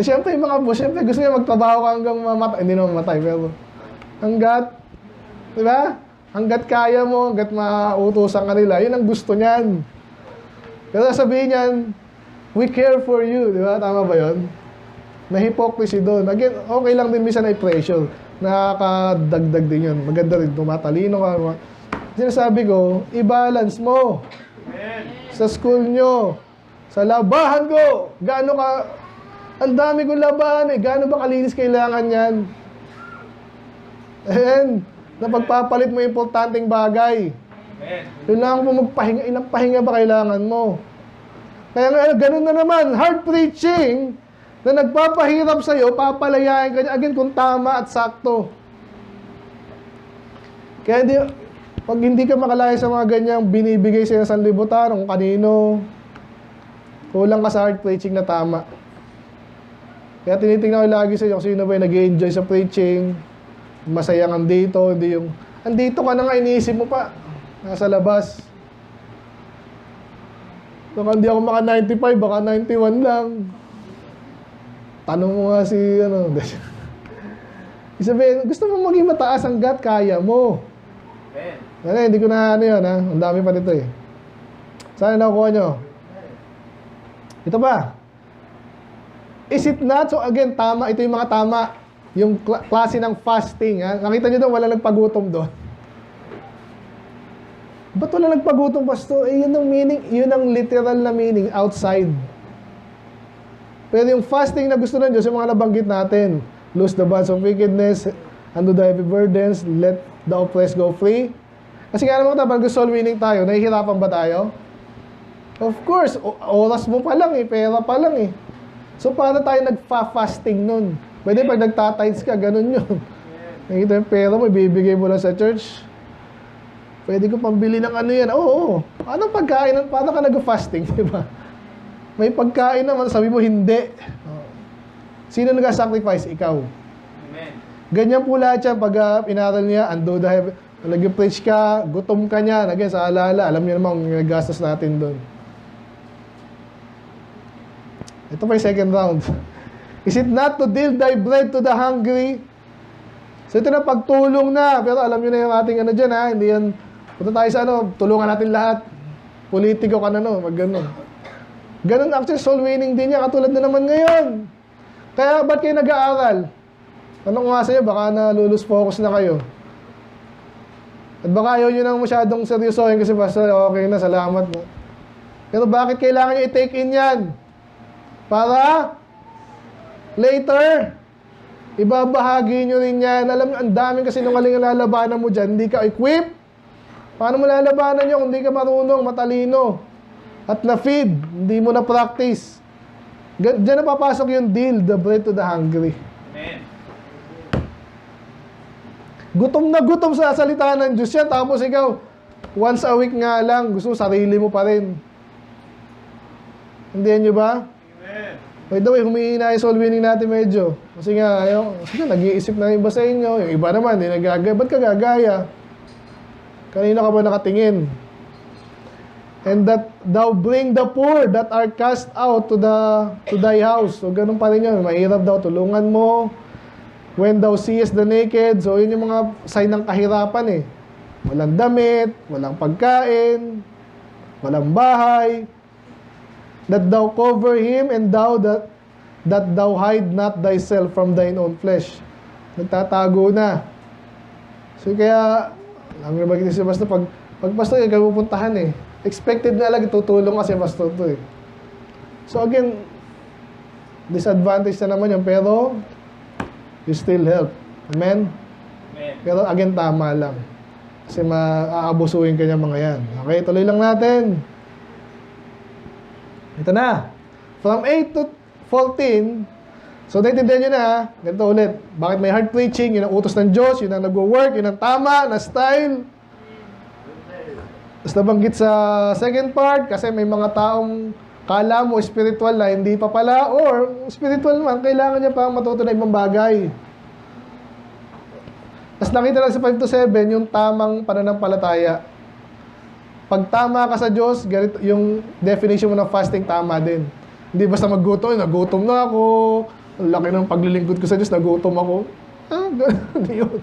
siyempre yung mga boss, siyempre gusto niya magtrabaho ka hanggang mamatay. Hindi naman mamatay, pero hanggat, di ba? Hanggat kaya mo, hanggat mautusan ka nila, yun ang gusto niyan. Pero sabihin niyan, we care for you, di ba? Tama ba yun? May hypocrisy doon. Again, okay lang din minsan ay pressure. Nakakadagdag din yun. Maganda rin, tumatalino ka. Sinasabi ko, i-balance mo. Sa school nyo, sa labahan ko, gaano ka, ang dami kong labahan eh, gaano ba kalinis kailangan yan? And, na pagpapalit mo importanteng bagay. Kailangan mo magpahinga. Ilang pahinga ba kailangan mo? Kaya nga, ganun na naman. Hard preaching na nagpapahirap sa'yo, papalayain ka niya. Again, kung tama at sakto. Kaya pag hindi ka makalaya sa mga ganyang binibigay sa'yo sa sanlibutan, kung kanino, kulang ka sa hard preaching na tama. Kaya tinitingnan ko lagi sa'yo kung sino ba yung nag-enjoy sa preaching, masayang andito, hindi yung andito ka na nga, iniisip mo pa nasa labas. Baka hindi ako maka 95, baka 91 lang. Tanong mo nga si Isabihin, gusto mo maging mataas hanggat kaya mo. Hindi ko na yun ha, ang dami pa dito eh. Saan nakuha nyo? Ito ba? Is it not? So again, tama. Ito yung mga tama. Yung klase ng fasting. Ha? Nakita nyo doon, wala nagpagutom doon. Ba't wala nagpagutom, pastor? Eh, yun ang meaning, yun ang literal na meaning, outside. Pero yung fasting na gusto ng Diyos, yung mga nabanggit natin, loose the bonds of wickedness, undo the heavy burdens, let the oppressed go free. Kasi nga naman tayo, pag soul winning tayo, nahihirapan ba tayo? Of course, oras mo pa lang eh, pera pa lang eh. So, paano tayo nagfa-fasting nun? Pwede pag nagtatides ka, ganun yun. Nakita yung pera mo, ibibigay mo lang sa church. Pwede ko pambili ng ano yan. Oo. Anong pagkain? Paano ka nag-fasting? Diba? May pagkain naman, sabi mo hindi. Sino nag-sacrifice? Ikaw. Amen. Ganyan po lahat yan. Pag inaral niya, ando dahil nag-preach ka, gutom ka niya. Again, sa alala, alam niyo naman ang gastos natin doon. Ito pa yung second round. Is it not to deal thy bread to the hungry? So ito na pagtulong na. Pero alam niyo na yung ating ano dyan ha. Hindi yan, punta tayo sa ano, tulungan natin lahat. Politiko ka na no, mag ganun. Ganun actually, soul winning din niya. Katulad na naman ngayon. Kaya ba't kayo nag-aaral? Anong nga sa inyo? Baka na-lose focus na kayo. At baka ayaw nyo nang masyadong seryosohin kasi basta okay na, salamat mo. Pero bakit kailangan nyo i-take in yan? Para later, ibabahagi nyo rin yan. Alam nyo, ang daming kasi nung aling lalabanan mo dyan, hindi ka equip. Paano mo lalabanan nyo kung hindi ka marunong, matalino? At na-feed, hindi mo na-practice. Diyan na papasok yung deal, the bread to the hungry. Amen. Gutom na gutom sa salita ng Diyos yan, tapos ikaw, once a week nga lang, gusto sarili mo pa rin. Hindi nyo ba? Amen. By the way, humihina yung soul winning natin medyo. Kasi nga, nag-iisip na iba sa inyo. Yung iba naman, hindi nagagaya. Ba't ka gagaya? Kanina ka ba nakatingin? And that thou bring the poor that are cast out to thy house. So, ganun pa rin yun. Mahirap daw, tulungan mo. When thou seest the naked. So, yun yung mga sign ng kahirapan eh. Walang damit, walang pagkain, walang bahay. That thou cover him and that thou hide not thyself from thine own flesh. Nagtatago na. So, kaya, alam mo ba si Pastor, pag Pastor, ikaw pupuntahan eh. Expected na lang itutulong kasi Pastor to eh. So again, disadvantage na naman yun, pero you still help. Amen? Amen. Pero again, tama lang. Kasi maaabusuin ka niya mga yan. Okay, tuloy lang natin. Ito na. From 8 to 14, so naintindihan nyo na ha. Ganito ulit. Bakit may hard preaching? Yun ang utos ng Diyos, yun ang nag-work, yun ang tama na style. Tapos nabanggit sa second part, kasi may mga taong kala mo spiritual na hindi pa pala, or spiritual naman, kailangan niya pa matuto na ibang bagay. Tapos nakita lang sa 5 to 7, yung tamang pananampalataya. Pag tama ka sa Diyos, ganito, yung definition mo ng fasting, tama din. Hindi basta maggutom, nagutom na ako, ang laki ng paglilingkod ko sa Diyos, nagutom ako. Hindi yun.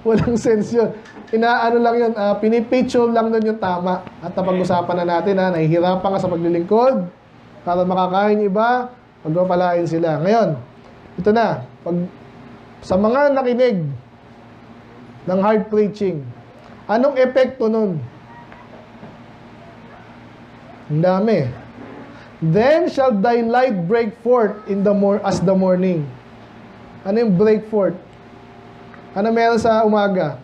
Walang sense yun. Inaano lang yun, pinipicture lang nun yung tama. At napag-usapan na natin, nahihirapan ka sa paglilingkod para makakain iba, magpapalain sila. Ngayon, ito na, sa mga nakinig ng hard preaching, anong epekto nun? Ang dami. Then shall thy light break forth as the morning. Ano yung break forth? Ano meron sa umaga?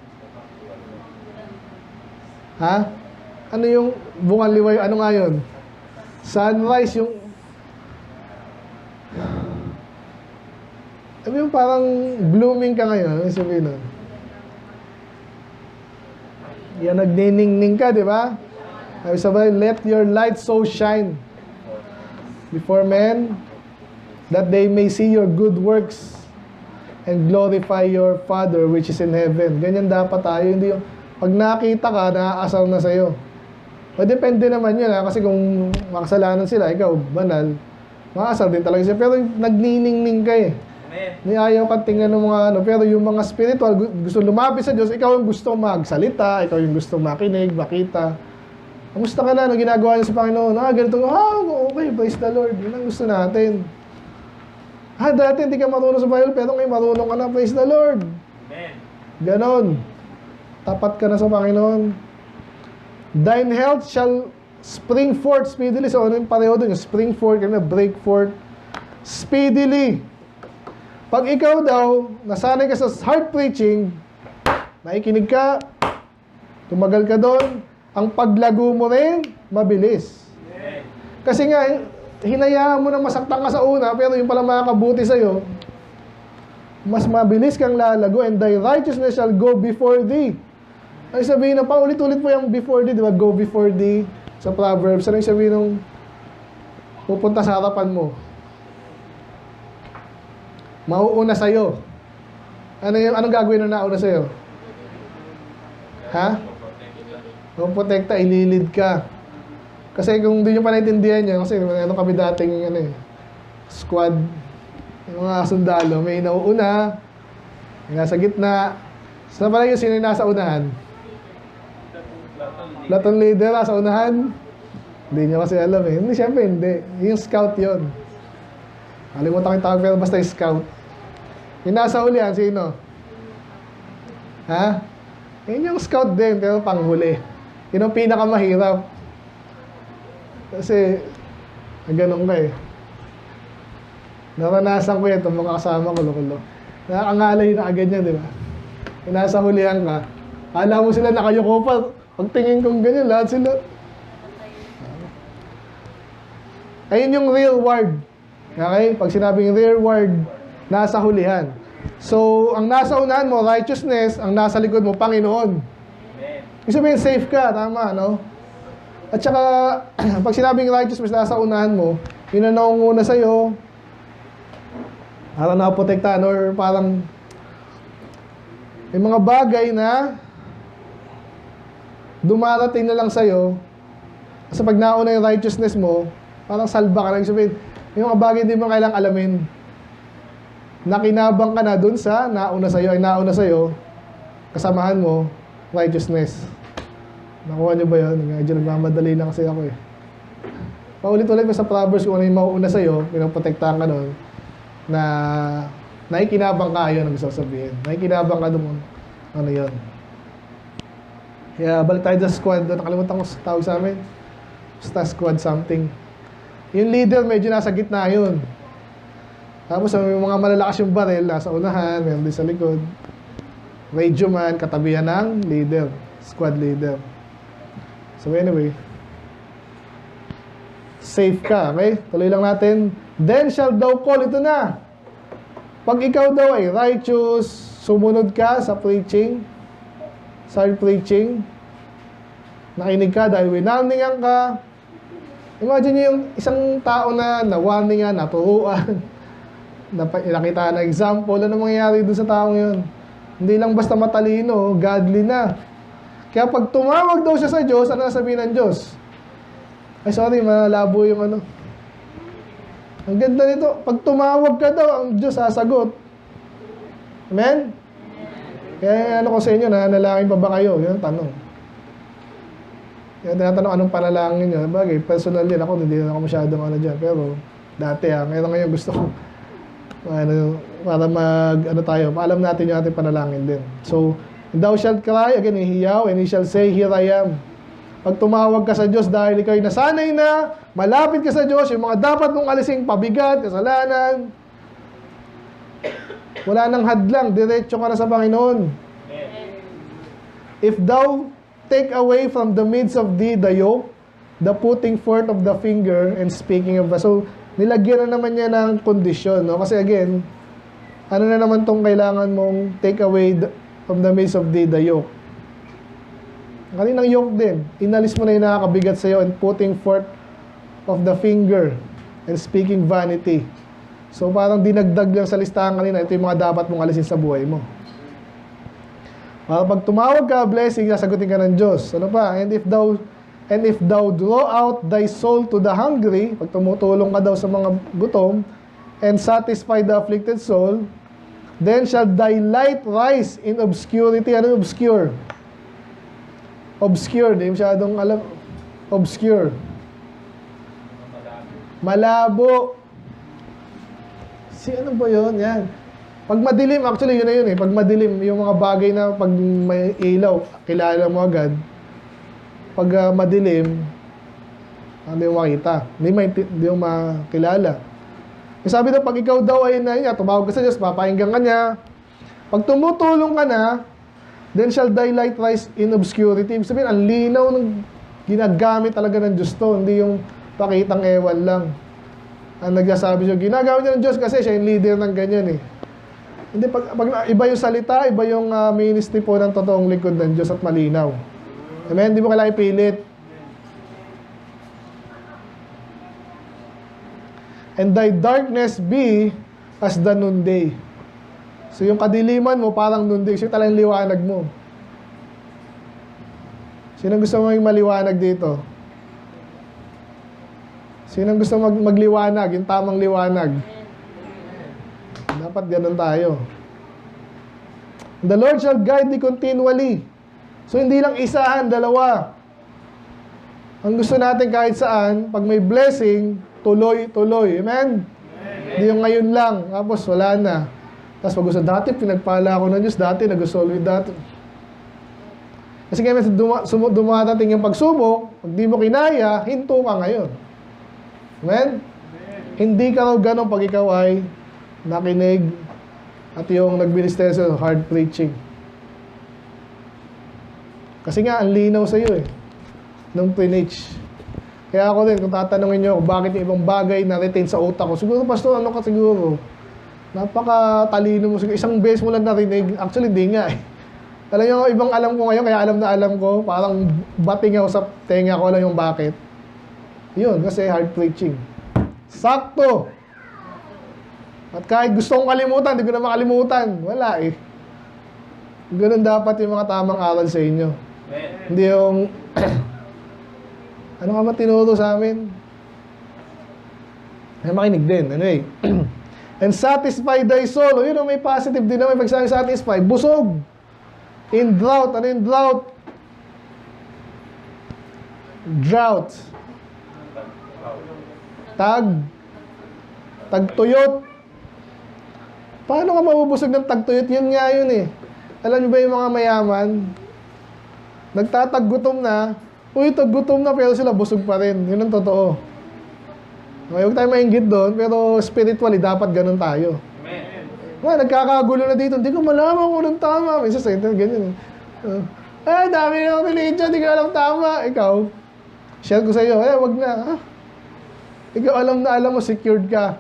Ha? Ano yung bungang liwayo? Ano nga yun? Sunrise, yung... Ano yung parang blooming ka ngayon? Ano yung sabihin nun? Yan, nagniningning ka, di ba? Sabi, let your light so shine before men that they may see your good works and glorify your Father which is in heaven. Ganyan dapat tayo. Hindi yung pag nakita ka, naaasar na sa'yo. O depende naman yun ha, kasi kung makasalanan sila, ikaw, banal, makaasar din talaga siya. Pero nagniningning ka eh. Amen. Ni ayaw kang tingnan ng mga ano. Pero yung mga spiritual, gusto lumapit sa Diyos, ikaw yung gusto magsalita, ikaw yung gusto makinig, makita. Kamusta ka na? Ano ginagawa niya sa Panginoon? Ganito. Okay, praise the Lord. Yun ang gusto natin. Dati hindi ka marunong sa Bible, pero ngayon marunong ka na. Praise the Lord. Amen. Ganon. Tapat ka na sa Panginoon. Thine health shall spring forth speedily. So, ano yung pareho doon? Yung spring forth, break forth. Speedily. Pag ikaw daw, nasanay ka sa hard preaching, nakikinig ka, tumagal ka doon, ang paglago mo rin, mabilis. Kasi nga, hinayaan mo na masaktan ka sa una, pero yung pala makakabuti sa'yo, mas mabilis kang lalago, and thy righteousness shall go before thee. Ay sabihin na, paulit-ulit po yung before thee, di ba? Go before thee sa Proverbs. Ano yung sabihin nung pupunta sa harapan mo? Mauuna sa'yo. Anong gagawin na nauna sa'yo? Ha? Protekta, ililid ka. Kasi kung hindi nyo pa naintindihan niya, kasi ano kami dating squad, yung mga sundalo, may nauuna, may nasa gitna. Sa pala yung sino yung nasa unahan? Platon leader nasa unahan? Hindi niya kasi alam eh. Hindi, syempre hindi. Yung scout yon. Kalimutan ko yung tawag, pero basta yung scout. Yung nasa ulihan, sino? Ha? Yun yung scout din, pero panghuli. Yun ang pinakamahirap. Kasi, ganun ka eh. Naranasan ko yan, itong mga kasama ko, lukulo. Nakakangalay na agad niya, di ba? Yung nasa hulihan ka, alam mo sila nakayuko pa. Pagtingin kong ganyan, lahat sila. Ayun yung real word. Okay? Pag sinabing real word, nasa hulihan. So, ang nasa unahan mo, righteousness, ang nasa likod mo, Panginoon. Ibig sabihin, safe ka, tama, no? At saka, pag sinabing righteousness nasa unahan mo, yun ang naunguna sa'yo, parang nakaprotektahan, or parang may mga bagay na dumarating na lang sa'yo, kasi pag nauna yung righteousness mo, parang salba ka na. Sabihin, yung mga bagay hindi mo kailang alamin. Nakinabang ka na dun sa nauna sa'yo, kasamahan mo, righteousness. Nakuha niyo ba yun? Medyo nagmamadali na kasi ako eh. Paulit-ulit mo sa Proverbs kung ano yung mauuna sa'yo, pinaprotektahan ka nun, na nakikinabang ka, yun ang gusto sabihin. Nakikinabang ka dun, ano yun. Kaya balik tayo sa squad. Nakalimutan ko tawag sa amin. Basta squad something. Yung leader, medyo nasa gitna yun. Tapos yung mga malalakas yung baril, nasa unahan, meron din sa likod. Radio man, katabihan ng leader, squad leader. So anyway, safe ka, okay? Tuloy lang natin. Then shall thou call, ito na. Pag ikaw daw ay righteous, sumunod ka sa preaching, nakinig ka dahil winarningan ka. Imagine nyo yung isang tao na nawarningan, naturuan, nakita na example, ano mangyayari dun sa taong yun? Hindi lang basta matalino, godly na. Kaya pag tumawag daw siya sa Diyos, ano sabihin ng Diyos? Ay sorry, malabo yung ano. Ang ganda nito, pag tumawag ka daw, ang Diyos sasagot. Amen? Kaya ano ko sa inyo, nanalangin pa ba kayo? Yun, tanong. Kaya tinatanong anong panalangin nyo. Bagay, personal din ako, hindi na ako masyadong ano dyan. Pero dati ngayon ngayon gusto ko para tayo, alam natin yung ating panalangin din. So, thou shalt cry, again, hihiyaw, and he shall say, here I am. Pag tumawag ka sa Diyos dahil ikaw ay nasanay na, malapit ka sa Diyos, yung mga dapat mong alising pabigat, kasalanan, wala nang hadlang, diretso ka na sa Panginoon. If thou take away from the midst of thee the yoke, the putting forth of the finger, and speaking of the... So, nilagyan na naman niya ng kondisyon, no? Kasi again, ano na naman tong kailangan mong take away from the midst of thee the yoke. Kaninang yoke din. Inalis mo na yung nakakabigat sa'yo, and putting forth of the finger and speaking vanity. So parang dinagdag lang sa listahan kanina, ito yung mga dapat mong alisin sa buhay mo. Para pag tumawag ka, blessing, sasagutin ka ng Diyos. Ano pa? And if thou draw out thy soul to the hungry, pag tumutulong ka daw sa mga gutom, and satisfy the afflicted soul, then shall thy light rise in obscurity. Ano yung obscure? Obscure, di masyadong alam. Obscure. Malabo. Ano ba yun? Yan. Pag madilim, actually yun na yun eh. Pag madilim, yung mga bagay na pag may ilaw, kilala mo agad. Pag madilim, hindi mo makita. Hindi mo makilala. Yung sabi na pag ikaw daw ay tumawag ka sa Diyos, papahinggan ka niya. Pag tumutulong ka na, then shall thy light rise in obscurity. Ibig sabihin, ang linaw ng ginagamit talaga ng Diyos to. Hindi yung pakitang ewan lang. Ang nagsasabi siya, ginagamit niya ng Diyos kasi siya yung leader ng ganyan eh. Hindi, pag iba yung salita, iba yung ministry po ng totoong lingkod ng Diyos at malinaw. Amen? Hindi mo kailangan ipilit. And thy darkness be as the noonday. So yung kadiliman mo parang noonday. So talagang liwanag mo. Sino gusto mo yung maliwanag dito? Sino gusto magliwanag? Yung tamang liwanag. Dapat ganun tayo. The Lord shall guide thee continually. So hindi lang isahan, dalawa. Ang gusto natin kahit saan, pag may blessing, tuloy-tuloy. Amen? Hindi yung ngayon lang, tapos wala na. Tapos pag gusto, dati pinagpala ako ng Diyos, dati nag-solve dati. Kasi kaya dumatating yung pagsubok, pag di mo kinaya, hinto ka ngayon. Amen? Hindi ka raw ganun pag ikaw ay nakinig at yung nagminister sa hard preaching. Kasi nga, ang linaw sa'yo eh, nung teenage. Kaya ako din, kung tatanungin nyo bakit yung ibang bagay na-retain sa utak ko, siguro, Pastor, ano ka siguro? Napaka-talino mo siguro. Isang beses mo lang narinig. Actually, di nga eh. Alam nyo, ibang alam ko ngayon, kaya alam na alam ko, parang bating ako sa tenga ko, alam yung bakit. Yun, kasi hard preaching. Sakto! At kahit gusto kong kalimutan, hindi ko na makalimutan. Wala eh. Ganun dapat yung mga tamang aral sa inyo. Hindi yung ano ka ba tinuro sa amin? Ay makinig din. Anyway. And satisfy thy soul. O yun, may positive din naman. Pag sabi satisfy, busog. In drought. Ano yung drought? Drought. Tagtuyot. Paano ka mabubusog ng tagtuyot? Yun nga yun eh. Alam niyo ba yung mga mayaman? Nagtataggutom na. Uy, taggutom na pero sila busog pa rin. Yun ang totoo. Okay, huwag tayo mainggit doon, pero spiritually, dapat ganun tayo. Amen. Nagkakagulo na dito. Hindi ko malaman kung anong tama. Minsan sa internet, ganyan. Dami na yung religion, hindi ko alam tama. Ikaw, share ko sa iyo, wag na. Ikaw alam mo, secured ka.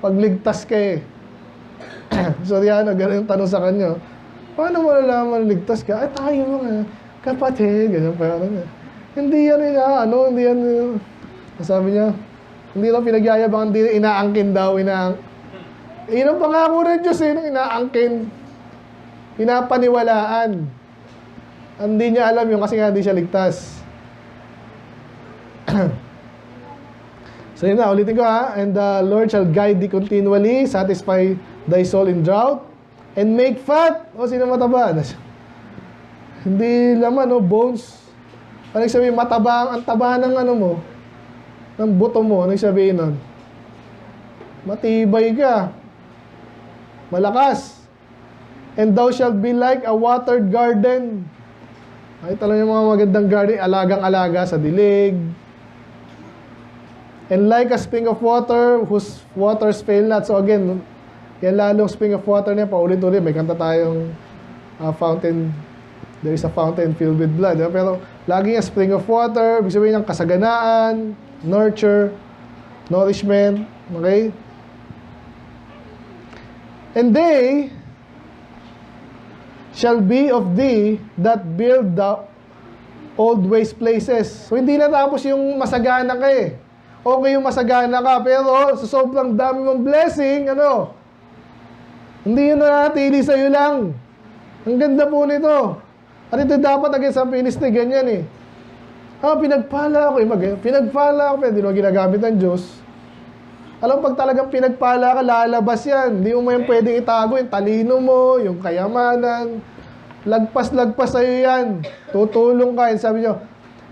Pagligtas ka eh. Soriano, ganun yung tanong sa kanya. Paano mo nalaman ligtas ka? Ay, tayo mga kapatid. Ganyan pa yan. Hindi yan hindi yan. Sabi niya, hindi lang pinagyayabang, hindi inaangkin daw. Yun ang pangako ng Diyos inaangkin. Pinapaniwalaan. Hindi niya alam yun kasi nga hindi siya ligtas. So yun na, ulitin ko And the Lord shall guide thee continually, satisfy thy soul in drought, and make fat. Sino mataba? Hindi laman, bones. Ano yung sabihin? Mataba, ang taba ng mo, ng buto mo. Ano yung sabihin nun? Matibay ka. Malakas. And thou shalt be like a watered garden. Ay, talagang yung mga magandang garden, alagang-alaga sa dilig. And like a spring of water, whose waters fail not. So again, yan lalong spring of water niya, paulit-ulit. May kanta tayong fountain. There is a fountain filled with blood. Pero laging a spring of water, ibig sabihin ng kasaganaan, nurture, nourishment. Okay? And they shall be of thee that build the old waste places. So hindi na tapos yung masagana ka eh. Okay yung masagana ka, pero sa sobrang dami mong blessing, hindi yun nanatili sa'yo lang. Ang ganda po nito. At ito dapat agad sa ministry, ganyan eh. Pinagpala ako. Pinagpala ako, pero hindi mo ginagamit ng Diyos. Alam, pag talagang pinagpala ka, lalabas yan. Hindi mo yung pwedeng itago, yung talino mo, yung kayamanan. Lagpas-lagpas sa'yo yan. Tutulong ka. And sabi nyo,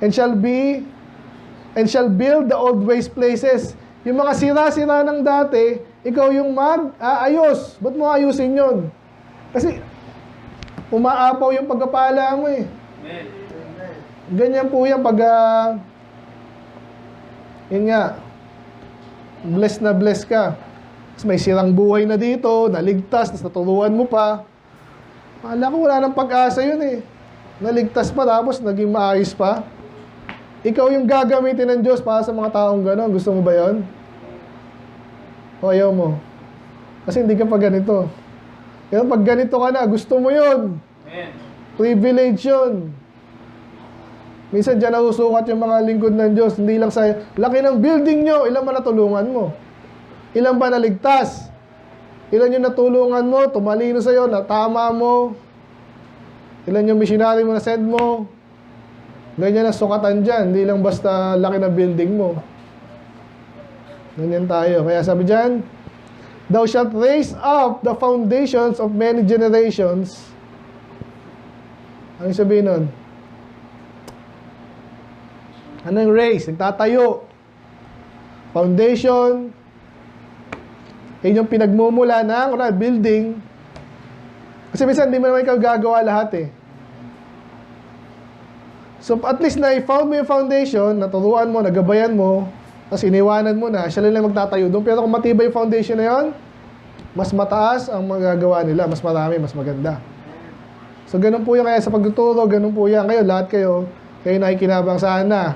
and shall build the old waste places. Yung mga sira-sira ng dati, ikaw yung mag-aayos. Ba't mo ayusin yun? Kasi, umaapaw yung pagkapala mo eh. Amen. Ganyan po yan pag, yun nga, blessed na blessed ka. Tapos may sirang buhay na dito, naligtas, tapos natuluan mo pa. Akala ko wala nang pag-asa yun eh. Naligtas pa, tapos naging maayos pa. Ikaw yung gagamitin ng Diyos para sa mga taong gano'n. Gusto mo ba yun? O ayaw mo? Kasi hindi ka pa ganito. Pero pag ganito ka na, gusto mo yun. Amen. Privilege yun. Minsan dyan nausukat yung mga lingkod ng Diyos. Hindi lang sa laki ng building nyo, ilan ba natulungan mo? Ilan ba naligtas? Ilan yung natulungan mo, tumalino sa'yo, natama mo? Ilan yung missionary mo na send mo? Ganyan ang sukatan dyan. Hindi lang basta laki ng building mo. Ganyan tayo. Kaya sabi dyan, thou shalt raise up the foundations of many generations. Ano yung sabihin nun? Ano yung raise? Nagtatayo. Foundation. Yun yung pinagmumula ng building. Kasi minsan, hindi mo naman ikaw gagawa lahat eh. So, at least na-found mo yung foundation, naturuan mo, nagabayan mo, tapos iniwanan mo na, siya lang magtatayo doon. Pero kung matibay yung foundation na yun, mas mataas ang magagawa nila, mas marami, mas maganda. So, ganun po yan. Kaya sa pagtuturo, ganun po yan. Kayo, lahat kayo nakikinabang sana.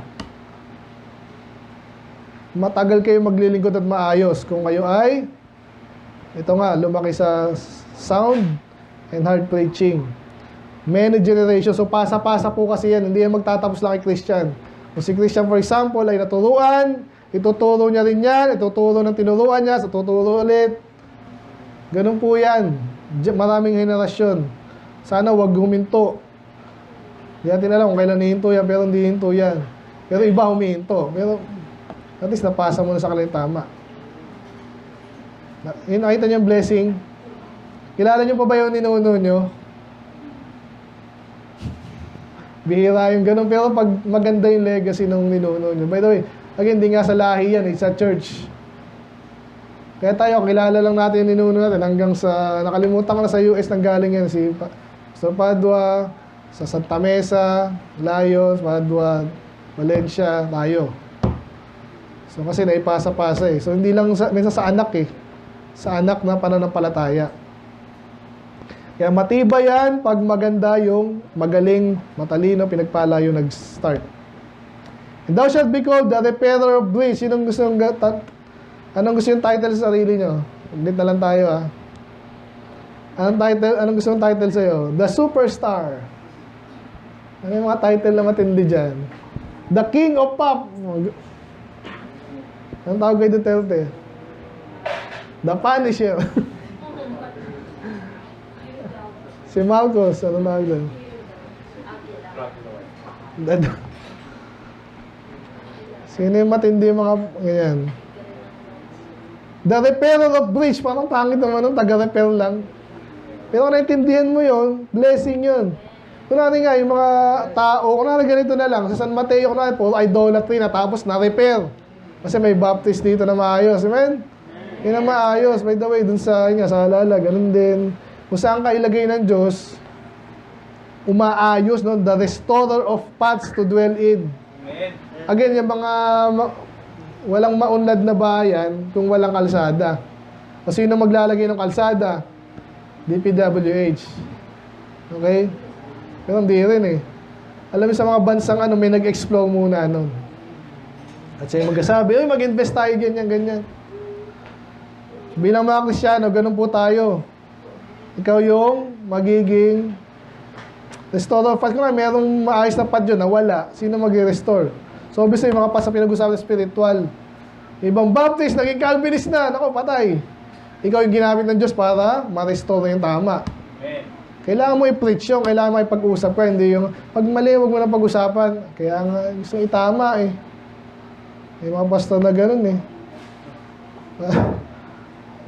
Matagal kayo maglilingkod at maayos. Kung kayo ay, ito nga, lumaki sa sound and hard preaching. Many generations. So, pasa-pasa po kasi yan. Hindi yan magtatapos lang kay Christian. Kung si Christian, for example, ay naturuan, ituturo niya rin yan, ituturo ng tinuruan niya, ituturo ulit. Ganun po yan. Maraming henerasyon. Sana wag huminto. Hindi natin alam kung kailan hihinto yan, pero hindi hinto yan. Pero iba humihinto. Pero, at least napasa mo na sa kanilang tama. Yun, nakita niyo yung blessing. Kilala niyo pa ba yung ninuno niyo? Bihira yung ganun. Pero pag maganda yung legacy ng ninuno nyo. By the way, again, hindi nga sa lahi yan. It's sa church. Kaya tayo, kilala lang natin yung ninuno natin hanggang sa, nakalimutan ko na sa US nang galing yan. Si Pastor Padua, sa Santa Mesa, Layos, Padua, Valencia, tayo. So kasi naipasa-pasa eh. So hindi lang minsan sa anak eh. Sa anak na pananampalataya. Kaya matibay yan pag maganda yung magaling, matalino, pinagpala yung nag-start. And thou shalt be called the repairer of breach. Anong gusto yung title sa sarili nyo? Ulit na lang tayo ah. Anong gusto yung title sa'yo? The Superstar. Ano yung mga title na matindi dyan? The King of Pop. Anong tawag kay Duterte? The Punisher. Si Marcos, ano na doon? Sino yung matindi mga ganyan? The repairer of bridge. Parang pangit naman nung taga-repair lang. Pero kung naintindihan mo yun, blessing yun. Kunwari nga, yung mga tao, kunwari ganito na lang. Sa San Mateo, kunwari po, idolatry na tapos na-repair. Kasi may baptist dito na maayos. Amen? Yun ang maayos. By the way, dun sa Alala, ganun din. Kung saan ka ilagay ng Diyos, umaayos, no? The restorer of paths to dwell in. Amen. Again, yung mga walang maunlad na bayan kung walang kalsada. O sino maglalagay ng kalsada? DPWH. Okay? Pero hindi rin eh. Alam mo sa mga bansang may nag-explore muna nun. At siya yung magsasabi, uy, mag-invest tayo, ganyan. Bilang mga Kristiyano, ganun po tayo. Ikaw yung magiging restorer. Pag merong maayos na pad yun, nawala, sino mag-restore? So obviously, mga pa sa pinag-usapan na spiritual. Ibang Baptist, naging Calvinist na, nako, patay. Ikaw yung ginamit ng Diyos para ma-restore yung tama. Amen. Kailangan mo i-preach yung, kailangan mo ipag-usap ka, hindi yung, pag mali, huwag mo na pag-usapan. Kaya nga, gusto itama eh. May mga pastor na ganun eh.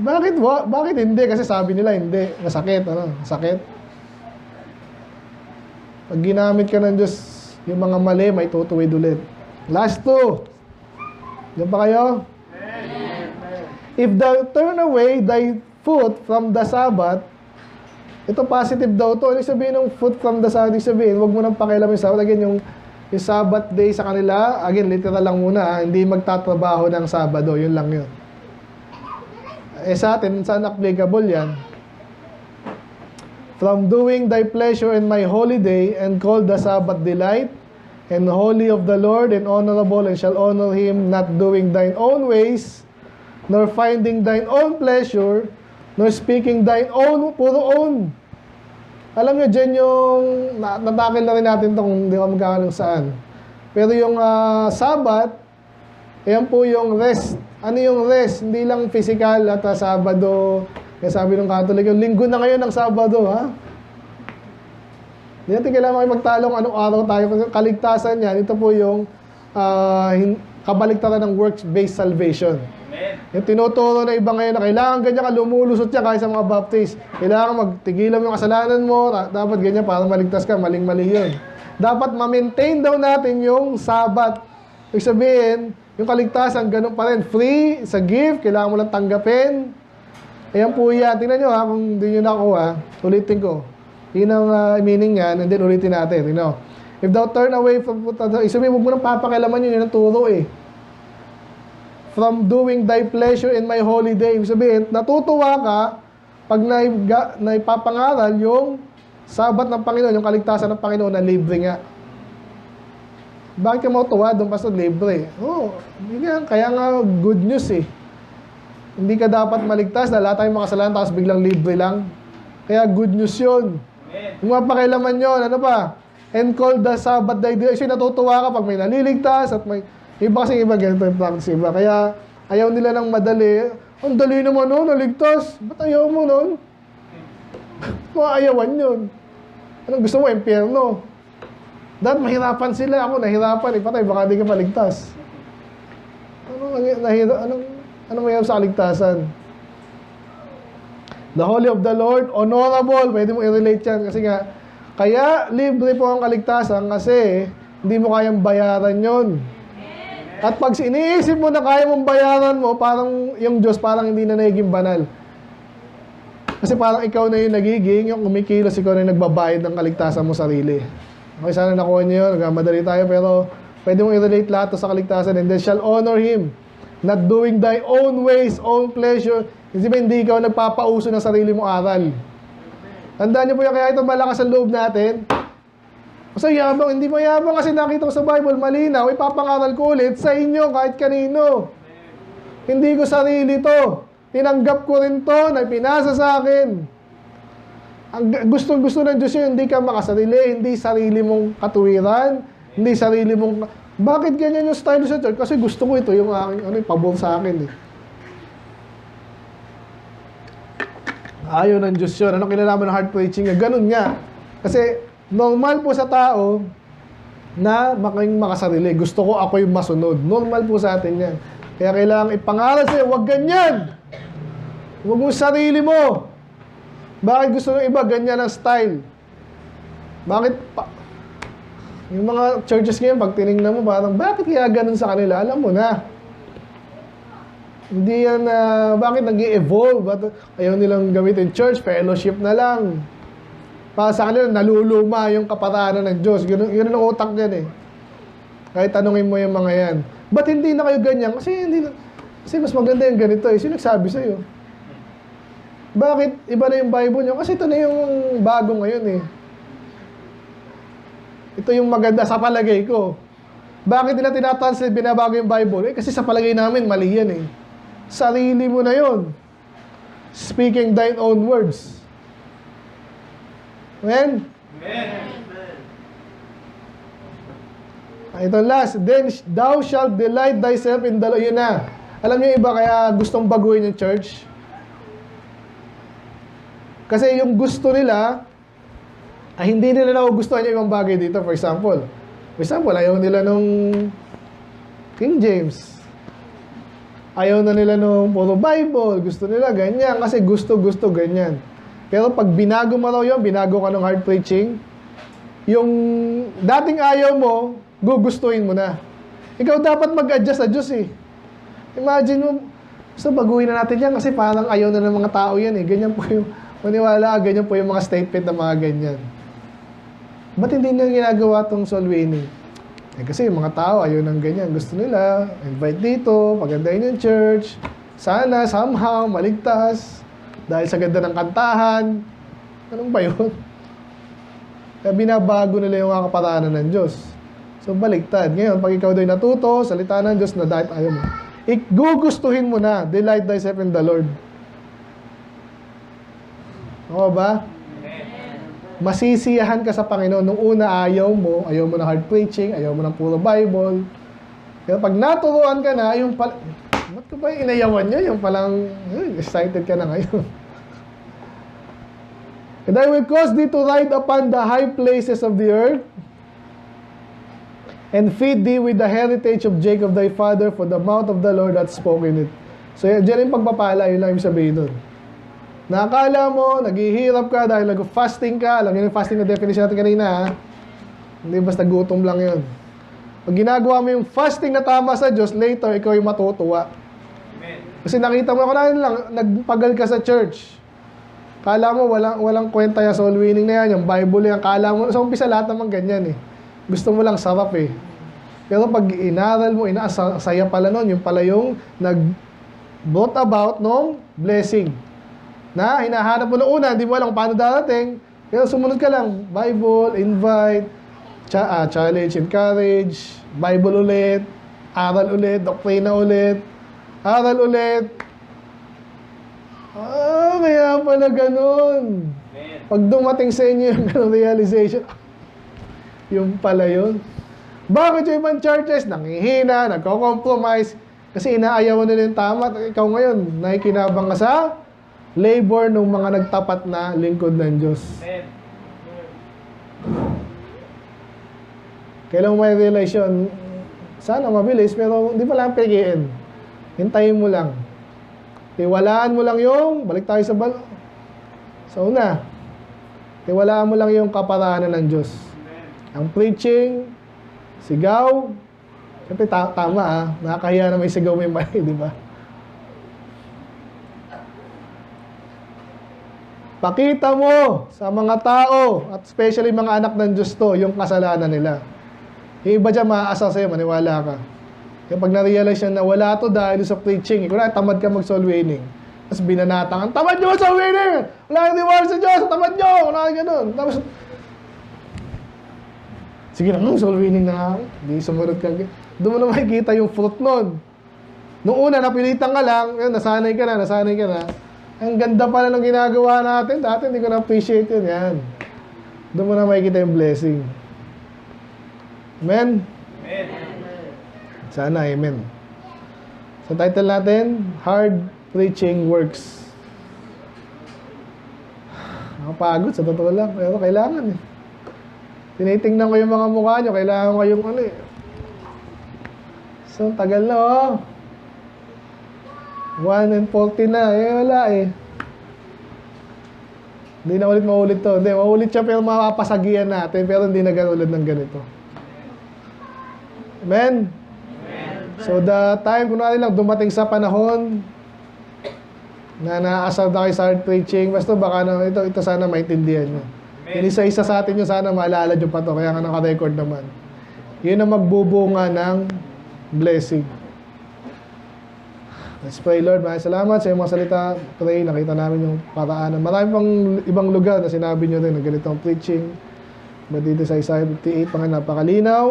Bakit hindi? Kasi sabi nila hindi. Masakit, Masakit. Pag ginamit ka ng Diyos, yung mga mali, may tutuwid ulit. Last two. Diyan pa kayo? If thou turn away thy foot from the Sabbath, ito positive daw to. Ibig sabihin ng foot from the Sabbath, ibig sabihin, huwag mo nang pakialam yung Sabbath. Again, yung Sabbath day sa kanila, again, literal lang muna, hindi magtatrabaho ng Sabado, yun lang yun. Sa atin, saan applicable yan? From doing thy pleasure in my holy day, and call the Sabbath delight, and holy of the Lord, and honorable, and shall honor him, not doing thine own ways, nor finding thine own pleasure, nor speaking thine own, puro own. Alam nyo, dyan yung, natakil na rin natin ito kung hindi ko magkakalang saan. Pero yung Sabbath, yan po yung rest. Ano yung rest? Hindi lang physical at Sabado. Kaya sabi ng Catholic, yung linggo na ngayon ng Sabado, ha? Hindi natin kailangan magtalong anong araw tayo. Kasi kaligtasan yan, ito po yung kabaligtaran ng works-based salvation. Amen. Yung tinuturo na iba ngayon na kailangan ganyan ka lumulusot siya kahit sa mga baptist. Kailangan magtigilan mo yung kasalanan mo. Dapat ganyan para maligtas ka. Maling-mali yun. Dapat ma-maintain daw natin yung Sabbath. Ibig sabihin, yung kaligtasan, ganun pa rin. Free, sa gift, kailangan mo lang tanggapin. Ayan po yan. Tingnan nyo ha, kung hindi nyo nakuha, ulitin ko. Yun ang meaning yan, and then ulitin natin. You know? If thou turn away from, ibig sabihin, huwag mo nang papakialaman yun, yun ang turo eh. From doing thy pleasure in my holy day. Ibig sabihin, natutuwa ka pag naipapangaral yung Sabat ng Panginoon, yung kaligtasan ng Panginoon na libre nga. Bakit ka matutuwa doon, Pastor? Libre. Oh, yan. Kaya nga good news eh. Hindi ka dapat maligtas na lahat tayong makasalanan tapos biglang libre lang. Kaya good news yun. Yung mga pakialaman yun, ano pa? And call the Sabbath thy day. Kasi natutuwa ka pag may naliligtas at may... Iba kasi iba ganito yung practice iba. Kaya ayaw nila ng madali. Ang dali naman nun, naligtas. Ba't ayaw mo nun? Maayawan yun. Anong gusto mo? Impyerno. Dahil mahirapan sila. Ako nahirapan. Patay, baka di ka maligtas. Anong mayroon sa kaligtasan? The holy of the Lord, honorable. Pwede mo i-relate yan. Kasi nga, kaya libre po ang kaligtasan kasi hindi mo kayang bayaran yon. At pag iniisip mo na kaya mong bayaran mo, parang yung Diyos parang hindi na nagiging banal. Kasi parang ikaw na yung nagiging, yung kumikilos, ikaw na yung nagbabayad ng kaligtasan mo sarili. Okay, sana nakuha niyo yun. Nagmamadali tayo, pero pwede mong i-relate lahat to sa kaligtasan. And then shall honor Him, not doing thy own ways, own pleasure. Kasi hindi ikaw nagpapauso ng sarili mong aral. Tandaan niyo po yung kaya ito malakas ang loob natin. Kasi yabang, hindi mo yabang kasi nakita ko sa Bible, malinaw, ipapangaral ko ulit sa inyo kahit kanino. Hindi ko sarili to. Tinanggap ko rin to na pinasa sa akin. Ang gusto ng Diyos yun, hindi ka makasarili, hindi sarili mong katuwiran, hindi sarili mong... Bakit ganyan yung style sa church? Kasi gusto ko ito, yung aking pabor sa akin eh. Ayaw ng Diyos yun. Anong kinalaman ng hard preaching? Ganun nga. Kasi normal po sa tao na makasarili. Gusto ko ako yung masunod. Normal po sa atin yan. Kaya kailangan ipangaral sa'yo, huwag ganyan. Huwag mo sarili mo. Bakit gusto ng iba ganyan ang style? Bakit yung mga churches ngayon, pag tinignan mo, parang bakit kaya ganun sa kanila? Alam mo na. Hindi yan, bakit nag-i-evolve? Ayaw nilang gamitin church, fellowship na lang. Para sa kanila, naluluma yung kapatanan ng Diyos. Yun ang utak yan eh. Kahit tanungin mo yung mga yan. Ba't hindi na kayo ganyan? Kasi mas maganda yung ganito eh. Sino nagsabi sa'yo? Bakit iba na yung Bible nyo? Kasi ito na yung bago ngayon eh. Ito yung maganda sa palagay ko. Bakit nila tinatranslate, binabago yung Bible? Kasi sa palagay namin, mali yan eh. Sarili mo na yun. Speaking thine own words. Amen? Amen. Ito last. Then thou shalt delight thyself in the Lord. Yun na. Alam niyo iba kaya gustong baguhin yung church? Kasi yung gusto nila, hindi nila nagugustuhan yung ibang bagay dito. For example, ayaw nila nung King James. Ayaw na nila nung puro Bible. Gusto nila ganyan. Kasi gusto ganyan. Pero pag binago mo raw yun, binago ka ng hard preaching, yung dating ayaw mo, gugustuhin mo na. Ikaw dapat mag-adjust sa Diyos eh. Imagine mo, So, baguhin na natin yan kasi parang ayaw na ng mga tao yan eh. Ganyan po yung, maniwala, ganyan po yung mga statement na mga ganyan. Ba't hindi nila ginagawa tong soul winning? Eh, kasi yung mga tao ayaw ng ganyan. Gusto nila, invite dito, pagandahin yung church. Sana, somehow, maligtas. Dahil sa ganda ng kantahan. Anong ba yun? Kaya binabago nila yung mga kapatanan ng Diyos. So, baliktad. Ngayon, pag ikaw do'y natuto, salita ng Diyos na dahil ayaw mo, igugustuhin mo na, delight thyself in the Lord. Oo ba? Masisiyahan ka sa Panginoon. Nung una, ayaw mo ng hard preaching, ayaw mo ng puro Bible. Pero pag naturuan ka na, yung pala, ba't ko ba yung inayawan nyo? Yung palang, excited ka na ngayon. And I will cause thee to ride upon the high places of the earth, and feed thee with the heritage of Jacob thy father, for the mouth of the Lord hath spoken it. So, dyan yung pagpapala, yun lang yung sabihin doon. Nakakala mo, naghihirap ka dahil nag-fasting ka. Alam niyo yung fasting na definition natin kanina, ha? Hindi basta gutom lang yun. Pag ginagawa mo yung fasting na tama sa Diyos, later, ikaw yung matutuwa. Amen. Kasi nakita mo, lang, nagpagal ka sa church. Kala mo, walang kwenta yung soul winning na yan, yung Bible yan. Kala mo, sa umpisa lahat naman ganyan eh. Gusto mo lang sarap eh. Pero pag inaral mo, saya pala nun, yung pala yung nag-brought about nung blessing. Na hinahanap mo na una, hindi mo alam kung paano darating. Pero sumunod ka lang, Bible, invite, challenge, encourage, Bible ulit, aral ulit, doktrina ulit, aral ulit. Kaya pala ganun. Pag dumating sa inyo yung ganun realization, yung pala yun. Bakit yung ibang churches nangihina, nagko-compromise, kasi inaayawan nila yung tama. Ikaw ngayon, nakikinabang ka sa labor ng mga nagtapat na lingkod ng Diyos. Kailan mo may realize yun? Sana mabilis, pero hindi pa lang pigiin. Hintayin mo lang. Tiwalaan mo lang yung, balik tayo sa una. Tiwalaan mo lang yung kaparanan ng Diyos. Ang preaching, sigaw, siyempre tama nakakahiya na may sigaw may mali, di ba? Pakita mo sa mga tao, at especially mga anak ng Diyos to, yung kasalanan nila. Yung iba dyan maaasar sa'yo, maniwala ka. Kaya pag na-realize yan na wala to dahil sa preaching, kung tamad ka mag-soul winning, tapos binanatang, tamad nyo mag-soul winning! Wala kang diwala sa Diyos, tamad nyo! Wala kang ganun. Tapos, sige na, soul winning na ako. Hindi sumunod ka. Doon mo na makikita yung fruit nun. Nung una, napilitan ka lang, nasanay ka na. Ang ganda pala ng ginagawa natin. Dati hindi ko na-appreciate yun. Yan. Doon mo na makikita yung blessing. Amen? Amen. Sana, amen. Sa title natin, Hard Preaching Works. Nakapagod, sa totoo lang. Pero kailangan eh. Tinitingnan ko yung mga mukha nyo, kailangan ko yung So, tagal na 1:40 na. Wala eh. Hindi na maulit to. Hindi, maulit siya pero mapapasagian natin. Pero hindi na ganulad ng ganito. Amen? Amen. So, the time, kunwari lang, dumating sa panahon na naaasar na kayo sa hard preaching, basta baka na, ito sana maintindihan nyo. Isa-isa sa atin yung sana maalala nyo pa to, kaya nga naka-record naman. Yun ang magbubunga ng blessing. Let's pray, Lord. Maraming salamat sa iyong mga salita. Pray, nakita namin yung paraanan. Marami pang ibang lugar na sinabi nyo rin na ganitong preaching. But dito sa Isaiah 58, Panginoon, napakalinaw.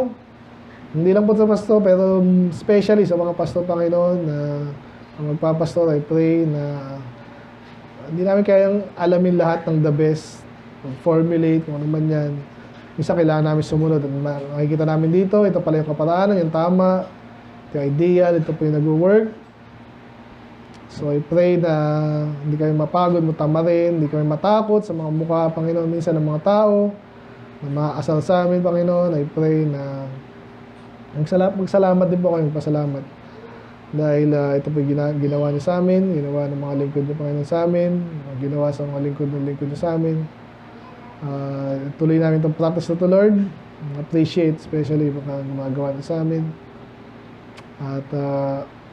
Hindi lang po sa pastor, pero especially sa mga pastor, Panginoon, na magpapastor, I pray na hindi namin kayang alamin lahat ng the best, formulate, kung ano man yan. Minsan kailangan namin sumunod. Makikita namin dito, ito pala yung kaparaanan, yung tama, yung ideal, ito po yung nag-work. So I pray na hindi kayo mapagod, matamarin, hindi kayo matakot sa mga mukha, Panginoon, minsan ng mga tao, na maasal sa amin, Panginoon. I pray na magsalamat din po kayo, magpasalamat. Dahil ito po yung ginawa niyo sa amin, ginawa ng mga lingkod niyo, Panginoon, sa amin, ginawa sa mga lingkod niyo sa amin. Tuloy namin itong practice na to, Lord. Appreciate, especially yung gumagawa niyo sa amin. At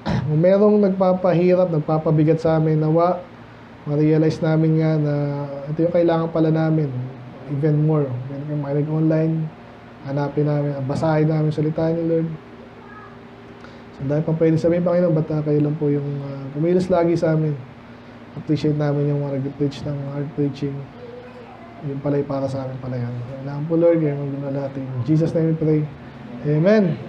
Kung merong nagpapahirap, nagpapabigat sa amin, nawa, ma-realize namin nga na ito yung kailangan pala namin. Even more. When makinig online, hanapin namin, basahin namin salita ni Lord. So dahil pa pwede sabihin, Panginoon, ba't kayo lang po yung kumilos lagi sa amin. Appreciate namin yung mga nag-preach ng hard preaching. Yung pala'y para sa amin pala yan. Kailangan po, Lord, kaya mag-guna natin. In Jesus' name we pray. Amen.